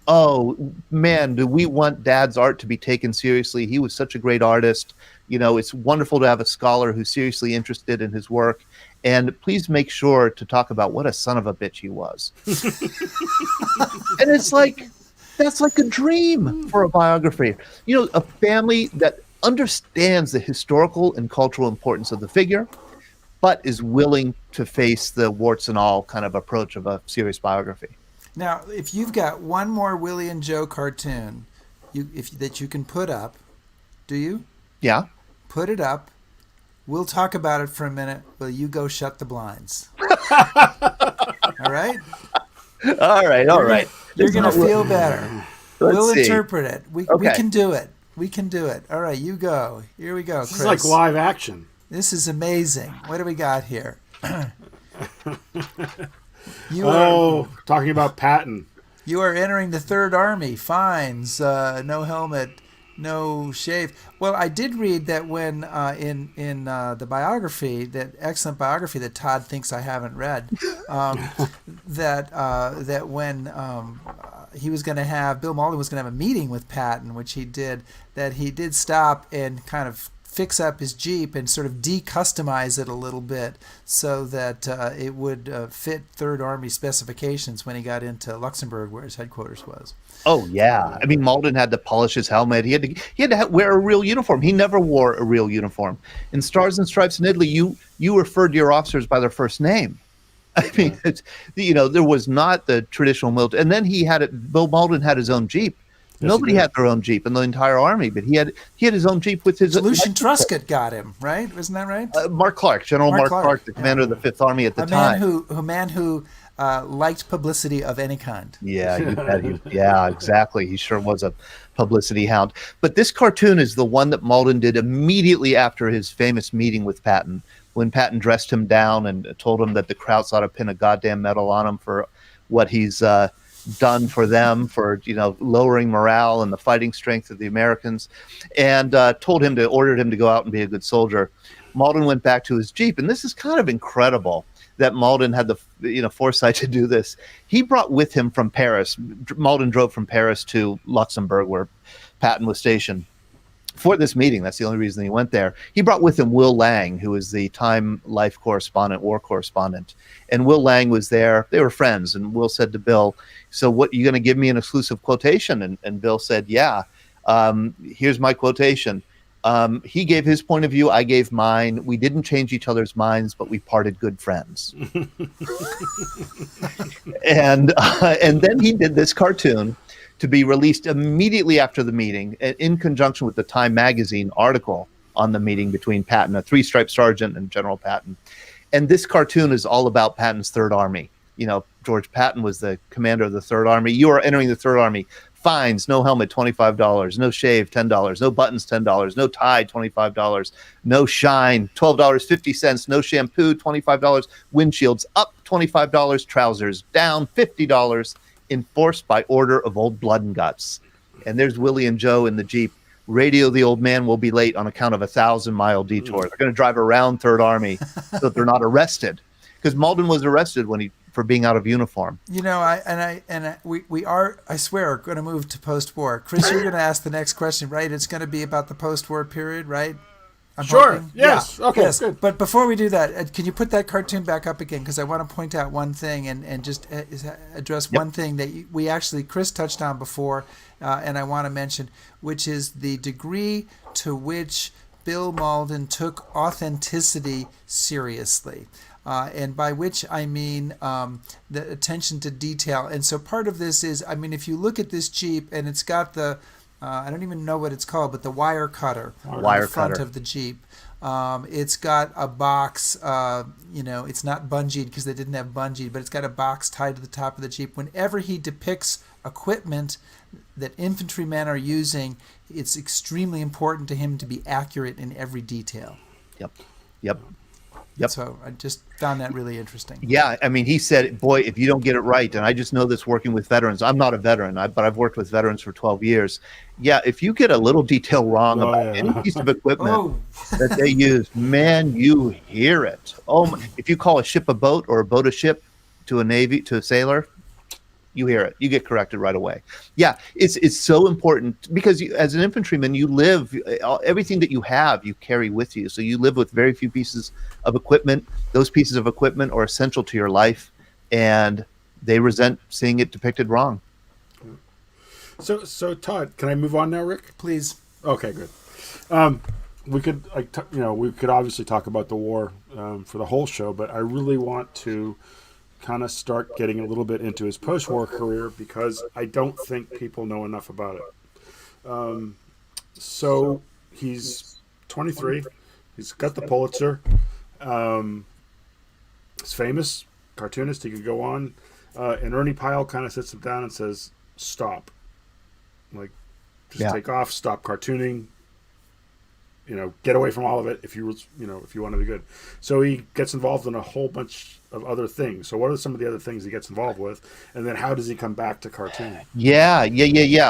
oh man, do we want Dad's art to be taken seriously? He was such a great artist. It's wonderful to have a scholar who's seriously interested in his work. And please make sure to talk about what a son of a bitch he was. And it's that's like a dream for a biography. A family that understands the historical and cultural importance of the figure, but is willing to face the warts and all kind of approach of a serious biography. Now, if you've got one more Willie and Joe cartoon that you can put up, do you? Yeah. Put it up. We'll talk about it for a minute. Will you go shut the blinds? All right? All right. You're going to feel better. We'll see. interpret it. We can do it. We can do it. All right, you go. Here we go, Chris. This is like live action. This is amazing. What do we got here? Talking about Patton. You are entering the Third Army. Fines, no helmet, no shave. Well, I did read that when in the biography, that excellent biography that Todd thinks I haven't read, that when he was going to have, Bill Maudlin was going to have a meeting with Patton, which he did, that he did stop and kind of fix up his Jeep and sort of de-customize it a little bit so that it would fit Third Army specifications when he got into Luxembourg, where his headquarters was. Oh yeah, I mean, Mauldin had to polish his helmet. He had to wear a real uniform. He never wore a real uniform. In Stars and Stripes in Italy, you referred to your officers by their first name. I mean, it's, there was not the traditional military. And then Bill Maudlin had his own Jeep. Yes, Nobody had their own Jeep in the entire army, but he had his own Jeep with his. Lucian Truscott got him, right? Wasn't that right? Mark Clark, General Mark Clark, the commander of the Fifth Army at the time. A man who liked publicity of any kind. Yeah, you bet. Yeah, exactly. He sure was a publicity hound. But this cartoon is the one that Mauldin did immediately after his famous meeting with Patton, when Patton dressed him down and told him that the Krauts ought to pin a goddamn medal on him for what he's done for them, for lowering morale and the fighting strength of the Americans, and ordered him to go out and be a good soldier. Mauldin went back to his Jeep, and this is kind of incredible that Mauldin had the foresight to do this. He brought with him from Paris. Mauldin drove from Paris to Luxembourg, where Patton was stationed, for this meeting. That's the only reason he went there. He brought with him Will Lang, who was the Time Life correspondent, war correspondent. And Will Lang was there. They were friends. And Will said to Bill, "So what, you going to give me an exclusive quotation?" And Bill said, "Yeah, here's my quotation. He gave his point of view. I gave mine. We didn't change each other's minds, but we parted good friends." And then he did this cartoon to be released immediately after the meeting, in conjunction with the Time magazine article on the meeting between Patton, a three-stripe sergeant, and General Patton. And this cartoon is all about Patton's Third Army. George Patton was the commander of the Third Army. You are entering the Third Army. Fines: no helmet, $25. No shave, $10. No buttons, $10. No tie, $25. No shine, $12.50. No shampoo, $25. Windshields up, $25. Trousers down, $50. Enforced by order of Old Blood and Guts. And there's Willie and Joe in the Jeep. Radio the old man will be late on account of a 1,000-mile detour. They're going to drive around Third Army so that they're not arrested, because Mauldin was arrested for being out of uniform. We are, I swear, going to move to post-war. Chris, you're going to ask the next question, right? It's going to be about the post-war period, right? I'm sure. hoping. Yes. Yeah. Okay. Yes. Good. But before we do that, can you put that cartoon back up again? Because I want to point out one thing and just address one thing that Chris touched on before, and I want to mention, which is the degree to which Bill Maudlin took authenticity seriously. And by which I mean the attention to detail. And so part of this is, if you look at this Jeep, and it's got the I don't even know what it's called, but the wire cutter on the front of the Jeep. It's got a box, it's not bungeed because they didn't have bungee, but it's got a box tied to the top of the Jeep. Whenever he depicts equipment that infantrymen are using, it's extremely important to him to be accurate in every detail. Yep. So I just found that really interesting. Yeah, he said, boy, if you don't get it right, and I just know this working with veterans. I'm not a veteran, but I've worked with veterans for 12 years. Yeah, if you get a little detail wrong about any piece of equipment that they use, man, you hear it. If you call a ship a boat or a boat a ship to a sailor, you hear it. You get corrected right away. Yeah, it's so important because as an infantryman, you live, everything that you have, you carry with you. So you live with very few pieces of equipment. Those pieces of equipment are essential to your life, and they resent seeing it depicted wrong. So Todd, can I move on now, Rick? Please. Okay, good. We could, obviously talk about the war for the whole show, but I really want to kind of start getting a little bit into his post-war career because I don't think people know enough about it. So he's 23. He's got the Pulitzer. He's famous cartoonist. He could go on. And Ernie Pyle kind of sits him down and says, "Stop. Take off. Stop cartooning. Get away from all of it if you want to be good." So he gets involved in a whole bunch of other things. So what are some of the other things he gets involved with? And then how does he come back to cartooning? Yeah.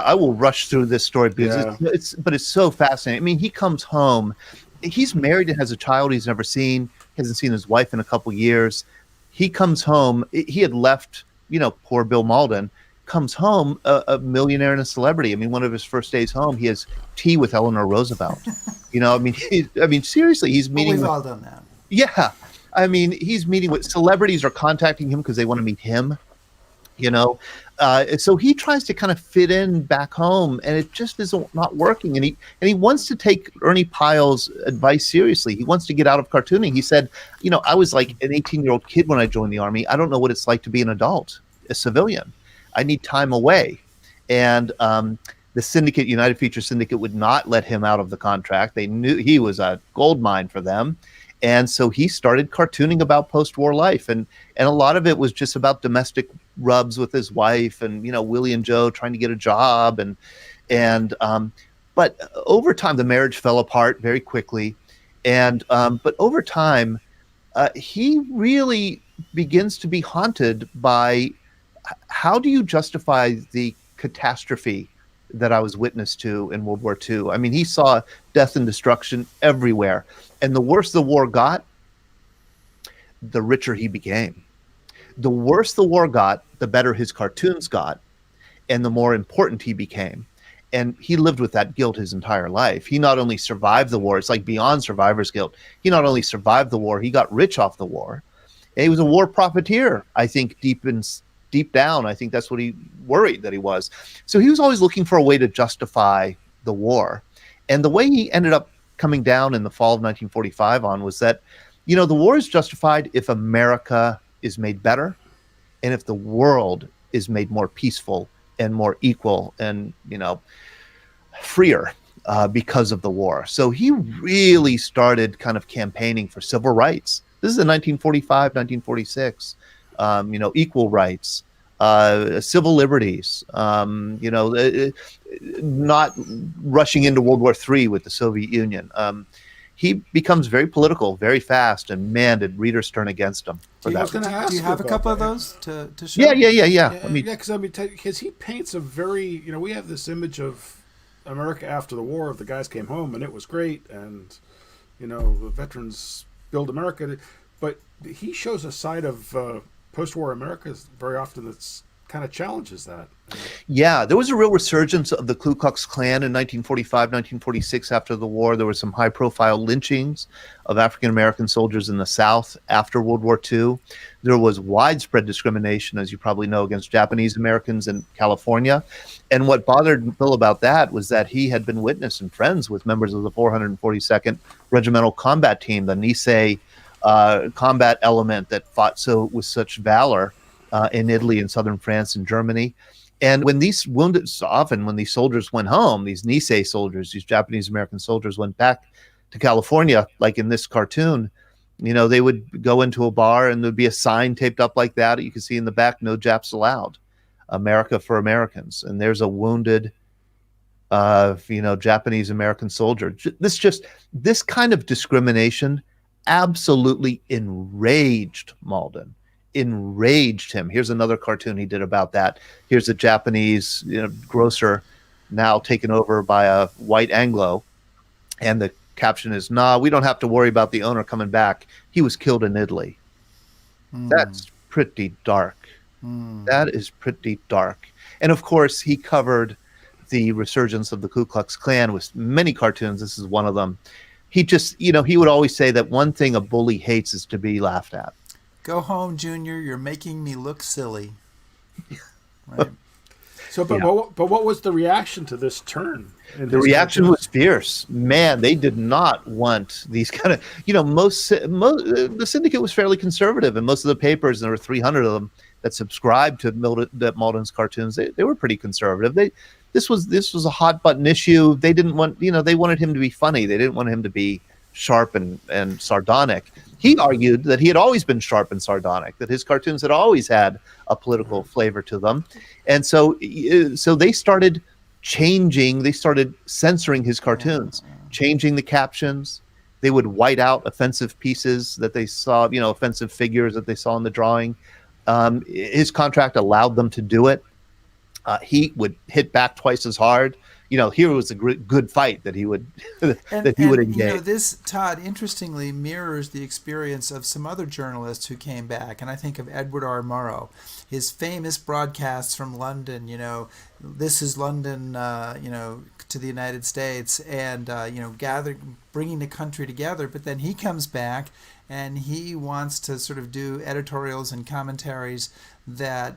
I will rush through this story because it's so fascinating. He comes home. He's married and has a child he's never seen. He hasn't seen his wife in a couple years. He comes home. He had left, poor Bill Maudlin. Comes home a millionaire and a celebrity. One of his first days home, he has tea with Eleanor Roosevelt. Seriously, he's meeting. We've all done that. Yeah, he's meeting with celebrities are contacting him because they want to meet him. so he tries to kind of fit in back home, and it just is not working. And he wants to take Ernie Pyle's advice seriously. He wants to get out of cartooning. He said, I was like an 18-year-old kid when I joined the Army. I don't know what it's like to be an adult, a civilian. I need time away. And the syndicate, United Feature Syndicate, would not let him out of the contract. They knew he was a gold mine for them. And so he started cartooning about post-war life. And a lot of it was just about domestic rubs with his wife and, Willie and Joe trying to get a job. But over time, the marriage fell apart very quickly. But over time, he really begins to be haunted by how do you justify the catastrophe that I was witness to in World War II. I mean, he saw death and destruction everywhere. And the worse the war got, the richer he became. The worse the war got, the better his cartoons got, and the more important he became. And he lived with that guilt his entire life. He not only survived the war, it's like beyond survivor's guilt. He not only survived the war, he got rich off the war. And he was a war profiteer, I think, deep down. I think that's what he worried that he was. So he was always looking for a way to justify the war. And the way he ended up coming down in the fall of 1945 on was that, the war is justified if America is made better and if the world is made more peaceful and more equal and, freer because of the war. So he really started kind of campaigning for civil rights. This is in 1945, 1946. Equal rights, civil liberties, not rushing into World War III with the Soviet Union. He becomes very political very fast, and man, did readers turn against him for that. Do you have a couple of those to show? Yeah. Because he paints a very, we have this image of America after the war, of the guys came home and it was great, and, the veterans build America. But he shows a side of post-war America very often that's kind of challenges that. Yeah, there was a real resurgence of the Ku Klux Klan in 1945, 1946 after the war. There were some high-profile lynchings of African-American soldiers in the South after World War II. There was widespread discrimination, as you probably know, against Japanese Americans in California. And what bothered Bill about that was that he had been witness and friends with members of the 442nd Regimental Combat Team, the Nisei combat element that fought with such valor in Italy and southern France and Germany. And when these wounded, often when these soldiers went home, these Nisei soldiers, these Japanese American soldiers went back to California, like in this cartoon, they would go into a bar and there'd be a sign taped up like that. You can see in the back, "No Japs allowed, America for Americans." And there's a wounded, Japanese American soldier. This kind of discrimination absolutely enraged Mauldin, enraged him. Here's another cartoon he did about that. Here's a Japanese grocer now taken over by a white Anglo, and the caption is, "Nah, we don't have to worry about the owner coming back. He was killed in Italy." That's pretty dark. That is pretty dark. And of course, he covered the resurgence of the Ku Klux Klan with many cartoons. This is one of them. He just, he would always say that one thing a bully hates is to be laughed at. Go home, Junior. You're making me look silly. Right. So, but what was the reaction to this turn? The reaction was fierce. Man, they did not want these kind of, the syndicate was fairly conservative, and most of the papers, and there were 300 of them that subscribed to Mauldin's cartoons, they were pretty conservative. This was a hot button issue. They didn't want, they wanted him to be funny. They didn't want him to be sharp and sardonic. He argued that he had always been sharp and sardonic, that his cartoons had always had a political flavor to them. And so they started changing, they started censoring his cartoons, changing the captions. They would white out offensive pieces that they saw, offensive figures that they saw in the drawing. His contract allowed them to do it. He would hit back twice as hard. here was a good fight that he would that he would engage. This, Todd, interestingly mirrors the experience of some other journalists who came back, and I think of Edward R. Murrow, his famous broadcasts from London. This is London, to the United States, and bringing the country together. But then he comes back, and he wants to sort of do editorials and commentaries that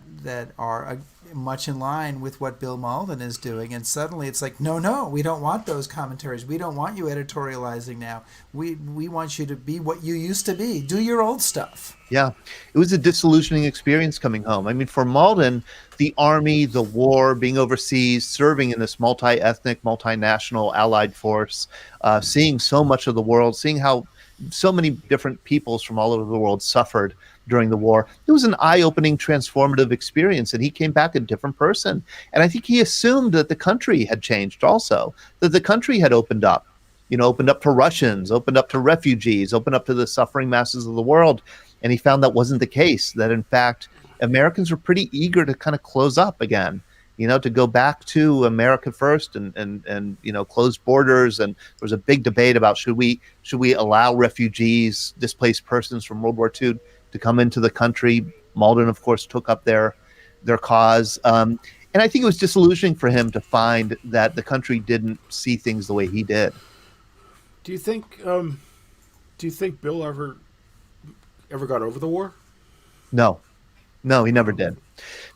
are much in line with what Bill Maudlin is doing. And suddenly it's like, no, we don't want those commentaries. We don't want you editorializing now. We want you to be what you used to be. Do your old stuff. Yeah, it was a disillusioning experience coming home. I mean, for Mauldin, the army, the war, being overseas, serving in this multi-ethnic, multinational allied force, seeing so much of the world, seeing how so many different peoples from all over the world suffered during the war. It was an eye-opening, transformative experience, and he came back a different person. And I think he assumed that the country had changed also, that the country had opened up to Russians, opened up to refugees, opened up to the suffering masses of the world. And he found that wasn't the case, that in fact, Americans were pretty eager to kind of close up again, to go back to America first and close borders. And there was a big debate about should we allow refugees, displaced persons from World War II to come into the country. Mauldin, of course, took up their cause. And I think it was disillusioning for him to find that the country didn't see things the way he did. Do you think Bill ever got over the war? No, he never did.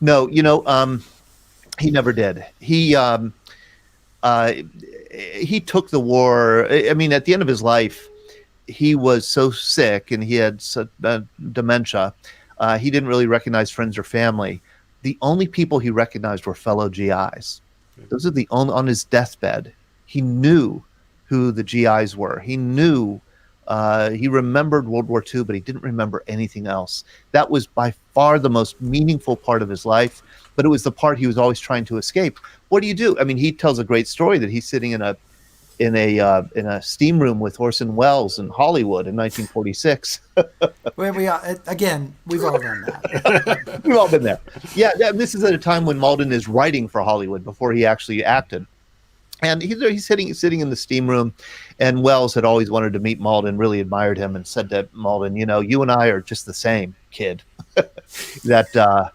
No, he never did. He took the war. I mean, at the end of his life, he was so sick and he had dementia. He didn't really recognize friends or family. The only people he recognized were fellow GIs. Those are the only, on his deathbed, he knew who the GIs were. He knew, he remembered World War II, but he didn't remember anything else. That was by far the most meaningful part of his life, but it was the part he was always trying to escape. What do you do? I mean, he tells a great story that he's sitting in a steam room with Orson Welles in Hollywood in 1946. Well, we've all done that. We've all been there. Yeah, this is at a time when Mauldin is writing for Hollywood before he actually acted. And he's sitting in the steam room, and Welles had always wanted to meet Mauldin, really admired him, and said to Mauldin, you and I are just the same, kid. That,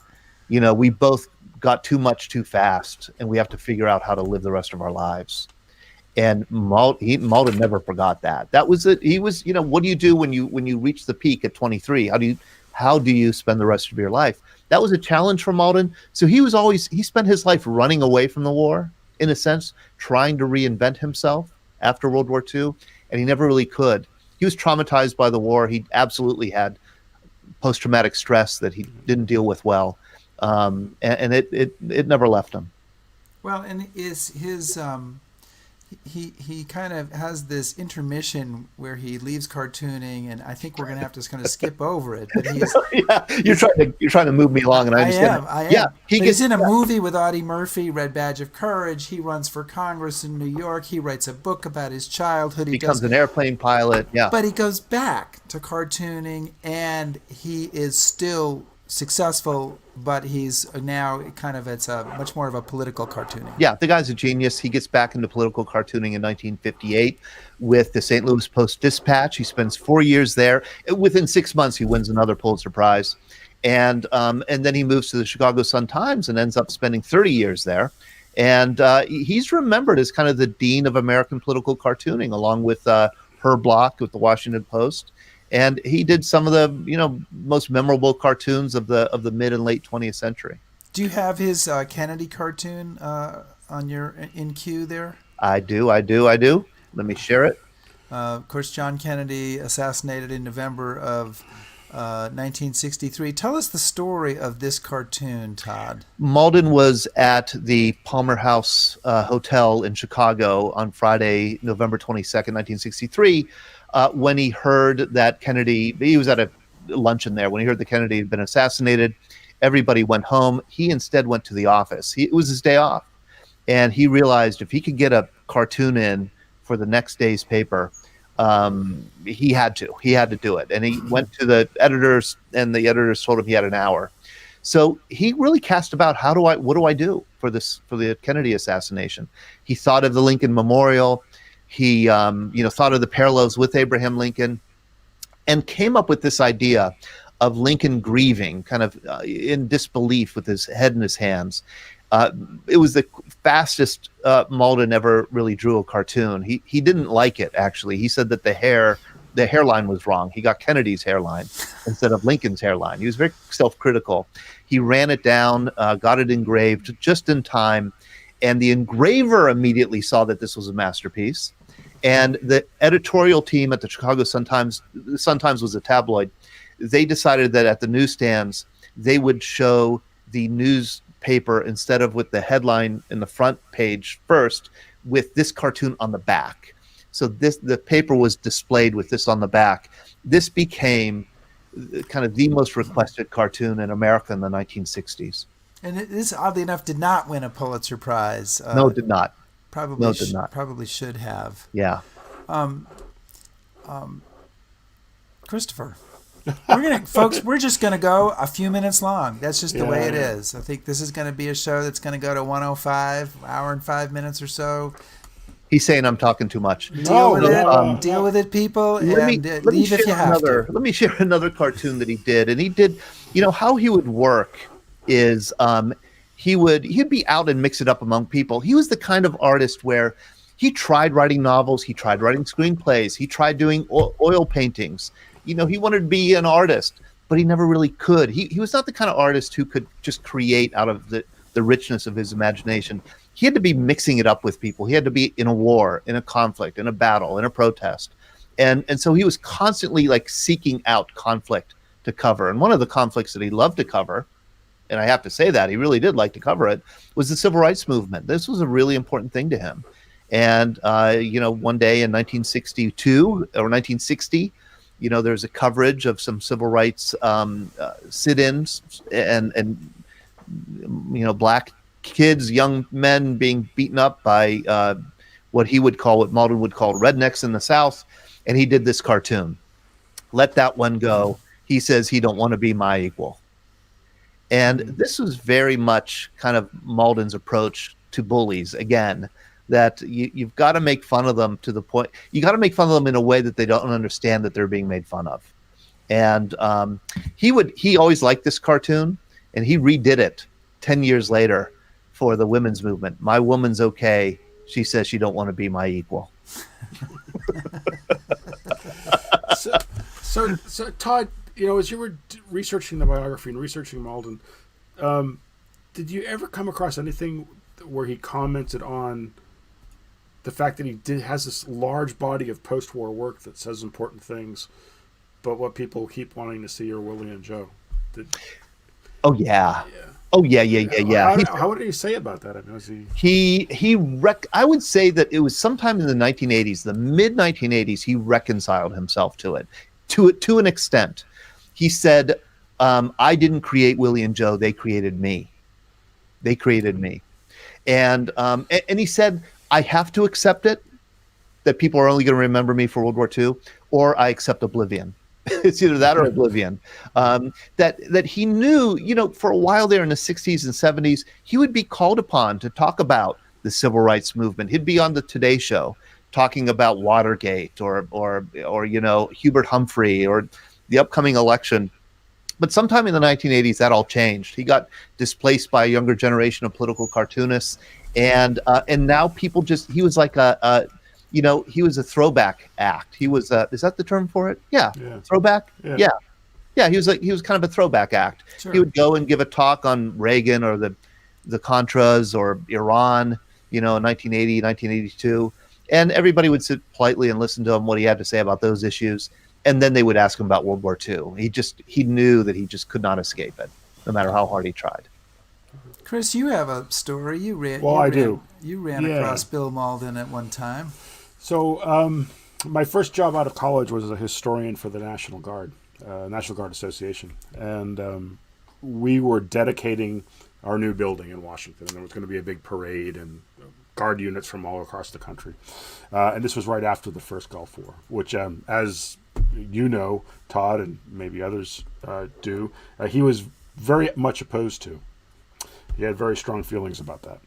we both got too much too fast, and we have to figure out how to live the rest of our lives. And Mauldin never forgot that. That was it. He was, what do you do when you reach the peak at 23? How do you spend the rest of your life? That was a challenge for Mauldin. So he spent his life running away from the war, in a sense, trying to reinvent himself after World War II, and he never really could. He was traumatized by the war. He absolutely had post-traumatic stress that he didn't deal with well, and it never left him. Well, and is his he kind of has this intermission where he leaves cartooning, and I think we're going to have to kind of skip over it. But he's you're trying to move me along, and I understand. I am. Yeah, he's in a movie with Audie Murphy, Red Badge of Courage. He runs for Congress in New York. He writes a book about his childhood. He becomes an airplane pilot. Yeah, but he goes back to cartooning, and he is still successful, but he's now it's a much more of a political cartooning. Yeah, the guy's a genius. He gets back into political cartooning in 1958 with the St. Louis Post-Dispatch. He spends 4 years there. Within 6 months, he wins another Pulitzer Prize. And then he moves to the Chicago Sun-Times and ends up spending 30 years there. And he's remembered as kind of the dean of American political cartooning, along with Herb Block with the Washington Post. And he did some of the most memorable cartoons of the mid and late 20th century. Do you have his Kennedy cartoon on your in queue there? I do. Let me share it. Of course, John Kennedy assassinated in November of 1963. Tell us the story of this cartoon, Todd. Mauldin was at the Palmer House Hotel in Chicago on Friday, November 22nd, 1963. When he heard that he was at a luncheon there. When he heard that Kennedy had been assassinated, everybody went home. He instead went to the office. It was his day off. And he realized if he could get a cartoon in for the next day's paper, he had to do it. And he went to the editors, and the editors told him he had an hour. So he really cast about, what do I do for for the Kennedy assassination. He thought of the Lincoln Memorial. He thought of the parallels with Abraham Lincoln, and came up with this idea of Lincoln grieving, kind of in disbelief with his head in his hands. It was the fastest Mauldin ever really drew a cartoon. He didn't like it, actually. He said that the hairline was wrong. He got Kennedy's hairline instead of Lincoln's hairline. He was very self-critical. He ran it down, got it engraved just in time, and the engraver immediately saw that this was a masterpiece. And the editorial team at the Chicago Sun-Times was a tabloid, they decided that at the newsstands, they would show the newspaper instead of with the headline in the front page first, with this cartoon on the back. So the paper was displayed with this on the back. This became kind of the most requested cartoon in America in the 1960s. And this, oddly enough, did not win a Pulitzer Prize. No, it did not. Probably, No, it did not. Probably should have. Yeah. Christopher, we're just gonna go a few minutes long. That's just the way it is. I think this is going to be a show that's going to go to 105, hour and 5 minutes or so. He's saying I'm talking too much. Deal with it, people. Leave if you have to. Let me share another cartoon that he did. And he did, how he would work is he'd be out and mix it up among people. He was the kind of artist where he tried writing novels, he tried writing screenplays, he tried doing oil paintings. He wanted to be an artist, but he never really could. He was not the kind of artist who could just create out of the richness of his imagination. He had to be mixing it up with people. He had to be in a war, in a conflict, in a battle, in a protest. And so he was constantly like seeking out conflict to cover. And one of the conflicts that he loved to cover, and I have to say that he really did like to cover it, was the civil rights movement. This was a really important thing to him. And, one day in 1962 or 1960, there's a coverage of some civil rights sit-ins and black kids, young men being beaten up by what Mauldin would call rednecks in the South. And he did this cartoon. Let that one go. He says he don't want to be my equal. And this was very much kind of Mauldin's approach to bullies. Again, that you've got to make fun of them to the point. You got to make fun of them in a way that they don't understand that they're being made fun of. And he always liked this cartoon, and he redid it 10 years later for the women's movement. My woman's okay. She says she don't want to be my equal. So Todd, as you were researching the biography and researching Mauldin, did you ever come across anything where he commented on the fact that he has this large body of post-war work that says important things, but what people keep wanting to see are Willie and Joe? Oh yeah. Oh yeah. How would he say about that? I mean, I would say that it was sometime in the 1980s, the mid 1980s, he reconciled himself to it, to an extent. He said, "I didn't create Willie and Joe; they created me. They created me." And he said, "I have to accept it, that people are only going to remember me for World War II, or I accept oblivion." It's either that or oblivion. That he knew, for a while there in the 60s and 70s, he would be called upon to talk about the civil rights movement. He'd be on the Today Show talking about Watergate or Hubert Humphrey or the upcoming election. But sometime in the 1980s, that all changed. He got displaced by a younger generation of political cartoonists, and now people he was like he was a throwback act. He was is that the term for it? Yeah. Throwback. Yeah. He was kind of a throwback act. Sure. He would go and give a talk on Reagan or the Contras or Iran, in 1980, 1982, and everybody would sit politely and listen to him, what he had to say about those issues, and then they would ask him about World War II. He knew that he just could not escape it, no matter how hard he tried. Chris, you have a story. You ran across Bill Maudlin at one time. So my first job out of college was as a historian for the National Guard Association. And we were dedicating our new building in Washington. And there was going to be a big parade and Guard units from all across the country. And this was right after the first Gulf War, which, as you know, Todd and maybe others do, he was very much opposed to. He had very strong feelings about that.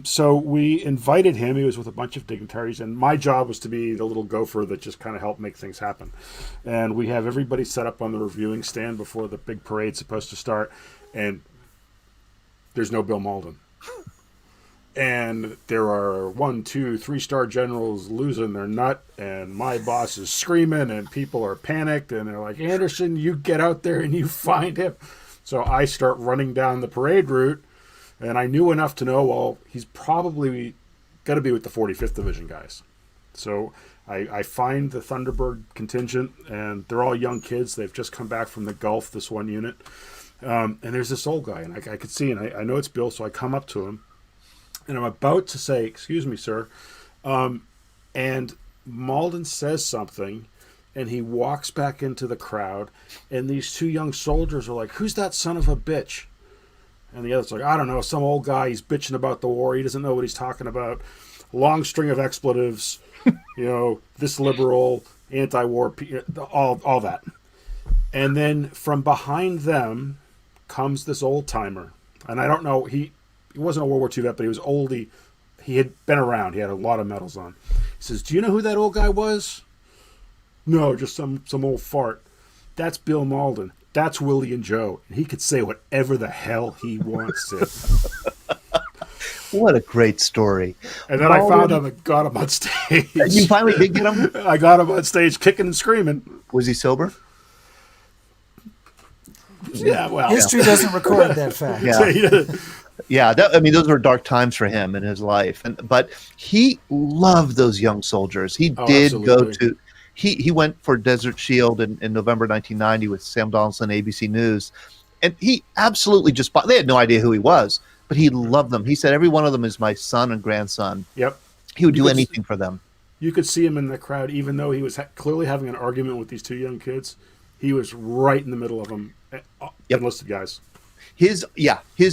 So we invited him. He was with a bunch of dignitaries, and my job was to be the little gopher that just kind of helped make things happen. And we have everybody set up on the reviewing stand before the big parade's supposed to start, and there's no Bill Maudlin. And there are 1, 2, 3-star generals losing their nut, and my boss is screaming, and people are panicked, and they're like, Anderson, you get out there and you find him. So I start running down the parade route, and I knew enough to know, well, he's probably going to be with the 45th Division guys. So I find the Thunderbird contingent, and they're all young kids. They've just come back from the Gulf, this one unit. And there's this old guy, and I could see, and I know it's Bill, so I come up to him. And I'm about to say, excuse me, sir. And Mauldin says something, and he walks back into the crowd, and these 2 young soldiers are like, who's that son of a bitch? And the other's like, I don't know, some old guy, he's bitching about the war, he doesn't know what he's talking about. Long string of expletives, this liberal, anti-war, all that. And then from behind them comes this old-timer. And I don't know, he wasn't a World War II vet, but he was old. He had been around. He had a lot of medals on. He says, do you know who that old guy was? No, just some old fart. That's Bill Maudlin. That's Willie and Joe. And he could say whatever the hell he wants to. What a great story. And then I found him and got him on stage. You finally did get him? I got him on stage kicking and screaming. Was he sober? Yeah, well. History doesn't record that fact. Yeah, those were dark times for him in his life. But he loved those young soldiers. He did go to... He went for Desert Shield in November 1990 with Sam Donaldson, ABC News. And he absolutely they had no idea who he was, but he loved them. He said, every one of them is my son and grandson. Yep. He would do anything for them. You could see him in the crowd, even though he was clearly having an argument with these 2 young kids. He was right in the middle of them, enlisted guys. His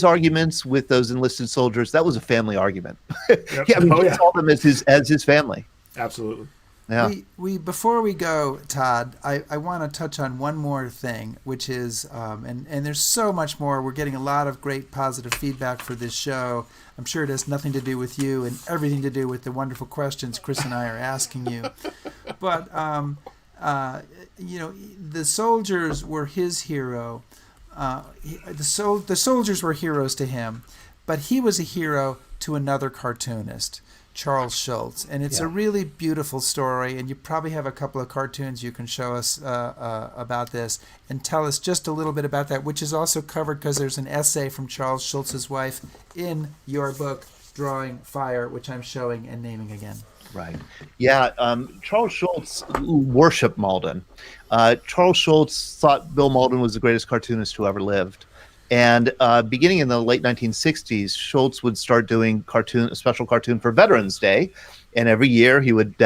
arguments with those enlisted soldiers, that was a family argument. Yep. He saw them as his family. Absolutely. Yeah. We before we go, Todd, I want to touch on one more thing, which is, and there's so much more. We're getting a lot of great positive feedback for this show. I'm sure it has nothing to do with you and everything to do with the wonderful questions Chris and I are asking you. But, the soldiers were his hero. The soldiers were heroes to him, but he was a hero to another cartoonist, Charles Schulz, and it's a really beautiful story, and you probably have a couple of cartoons you can show us about this and tell us just a little bit about that, which is also covered because there's an essay from Charles Schulz's wife in your book, Drawing Fire, which I'm showing and naming again. Right. Yeah. Charles Schulz worshipped Mauldin. Charles Schulz thought Bill Maudlin was the greatest cartoonist who ever lived. And beginning in the late 1960s, Schulz would start doing a special cartoon for Veterans Day. And every year he would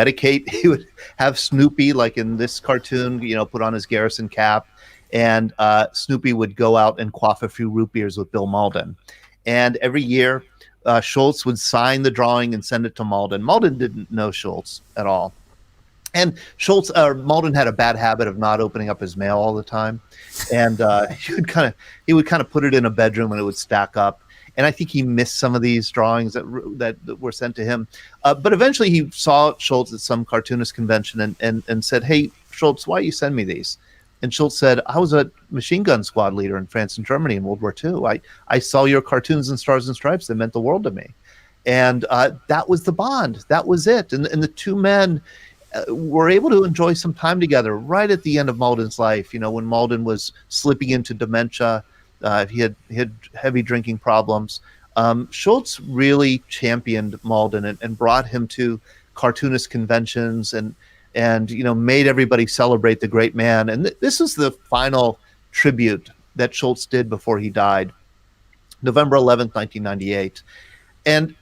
have Snoopy, like in this cartoon, put on his garrison cap. And Snoopy would go out and quaff a few root beers with Bill Maudlin. And every year, Schulz would sign the drawing and send it to Mauldin. Mauldin didn't know Schulz at all. And Mauldin had a bad habit of not opening up his mail all the time. And he would kind of put it in a bedroom and it would stack up. And I think he missed some of these drawings that were sent to him. But eventually he saw Schulz at some cartoonist convention and said, hey, Schulz, why don't you send me these? And Schulz said, I was a machine gun squad leader in France and Germany in World War II. I saw your cartoons and Stars and Stripes. They meant the world to me. And that was the bond. That was it. And the 2 men were able to enjoy some time together right at the end of Mauldin's life. When Mauldin was slipping into dementia, he had heavy drinking problems. Schulz really championed Mauldin and brought him to cartoonist conventions and made everybody celebrate the great man. And this is the final tribute that Schulz did before he died, November 11th, 1998. And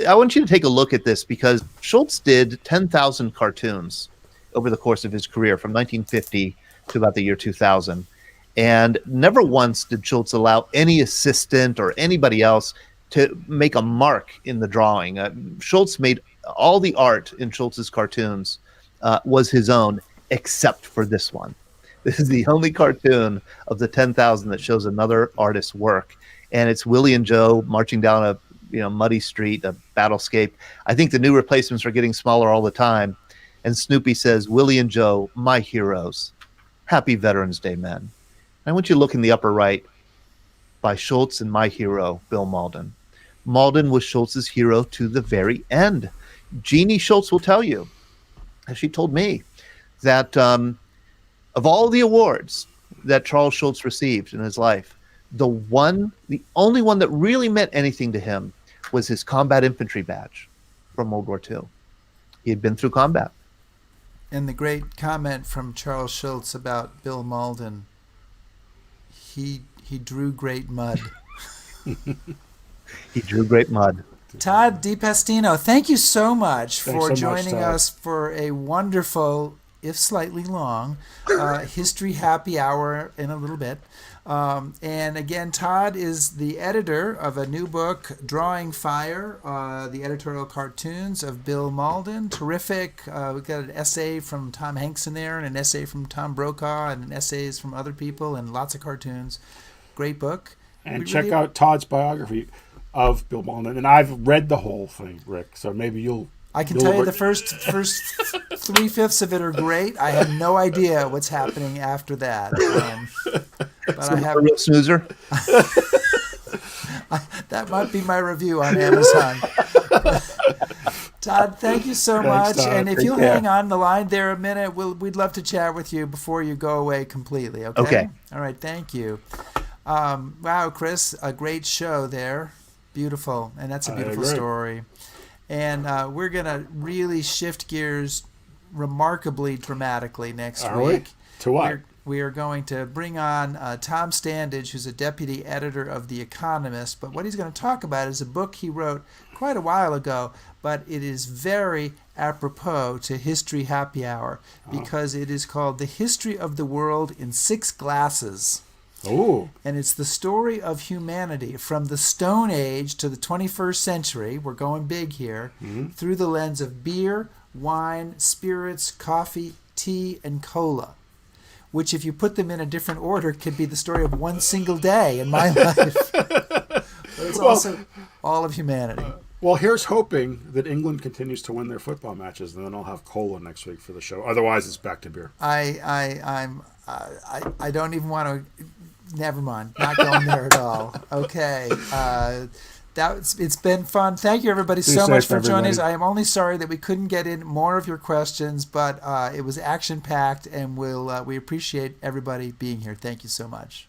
I want you to take a look at this because Schulz did 10,000 cartoons over the course of his career from 1950 to about the year 2000. And never once did Schulz allow any assistant or anybody else to make a mark in the drawing. Schulz made all the art in Schulz's cartoons was his own, except for this one. This is the only cartoon of the 10,000 that shows another artist's work. and it's Willie and Joe marching down a muddy street, a battlescape. I think the new replacements are getting smaller all the time. And Snoopy says, "Willie and Joe, my heroes. Happy Veterans Day, men." I want you to look in the upper right by Schultz and my hero, Bill Maudlin. Maudlin was Schultz's hero to the very end. Jeannie Schultz will tell you, as she told me, that of all the awards that Charles Schultz received in his life, the only one that really meant anything to him was his combat infantry badge from World War II. He had been through combat. And the great comment from Charles Schultz about Bill Maudlin, he drew great mud. He drew great mud. Todd DePastino, thank you so much for so joining much, Todd. us for a wonderful, if slightly long, history happy hour in a little bit. And again, Todd is the editor of a new book, Drawing Fire, the editorial cartoons of Bill Maudlin. Terrific. We've got an essay from Tom Hanks in there, and an essay from Tom Brokaw, and essays from other people, and lots of cartoons. Great book. And check out Todd's biography of Bill Maudlin. And I've read the whole thing, Rick, so maybe I can tell you the first 3/5 of it are great. I have no idea what's happening after that. But I have a real snoozer. That might be my review on Amazon. Todd, thank you so much. Todd. And if Take you'll care. hang on the line there a minute, we'd love to chat with you before you go away completely. Okay. Okay. All right. Thank you. Wow, Chris, a great show there. Beautiful, and that's a beautiful agree. story. And we're gonna really shift gears remarkably dramatically next Are we? week. To what? We are going to bring on Tom Standage, who's a deputy editor of The Economist. But what he's going to talk about is a book he wrote quite a while ago, but it is very apropos to History Happy Hour because it is called The History of the World in 6 Glasses. Oh, And it's the story of humanity from the Stone Age to the 21st century. We're going big here, through the lens of beer, wine, spirits, coffee, tea, and cola, which, if you put them in a different order, could be the story of one single day in my life. But it's also all of humanity. well, here's hoping that England continues to win their football matches, and then I'll have cola next week for the show. Otherwise, it's back to beer. I don't even want to. Never mind. Not going there at all. Okay. It's been fun. Thank you, everybody, so safe, much for joining us. everybody. I am only sorry that we couldn't get in more of your questions, but it was action-packed, and we appreciate everybody being here. Thank you so much.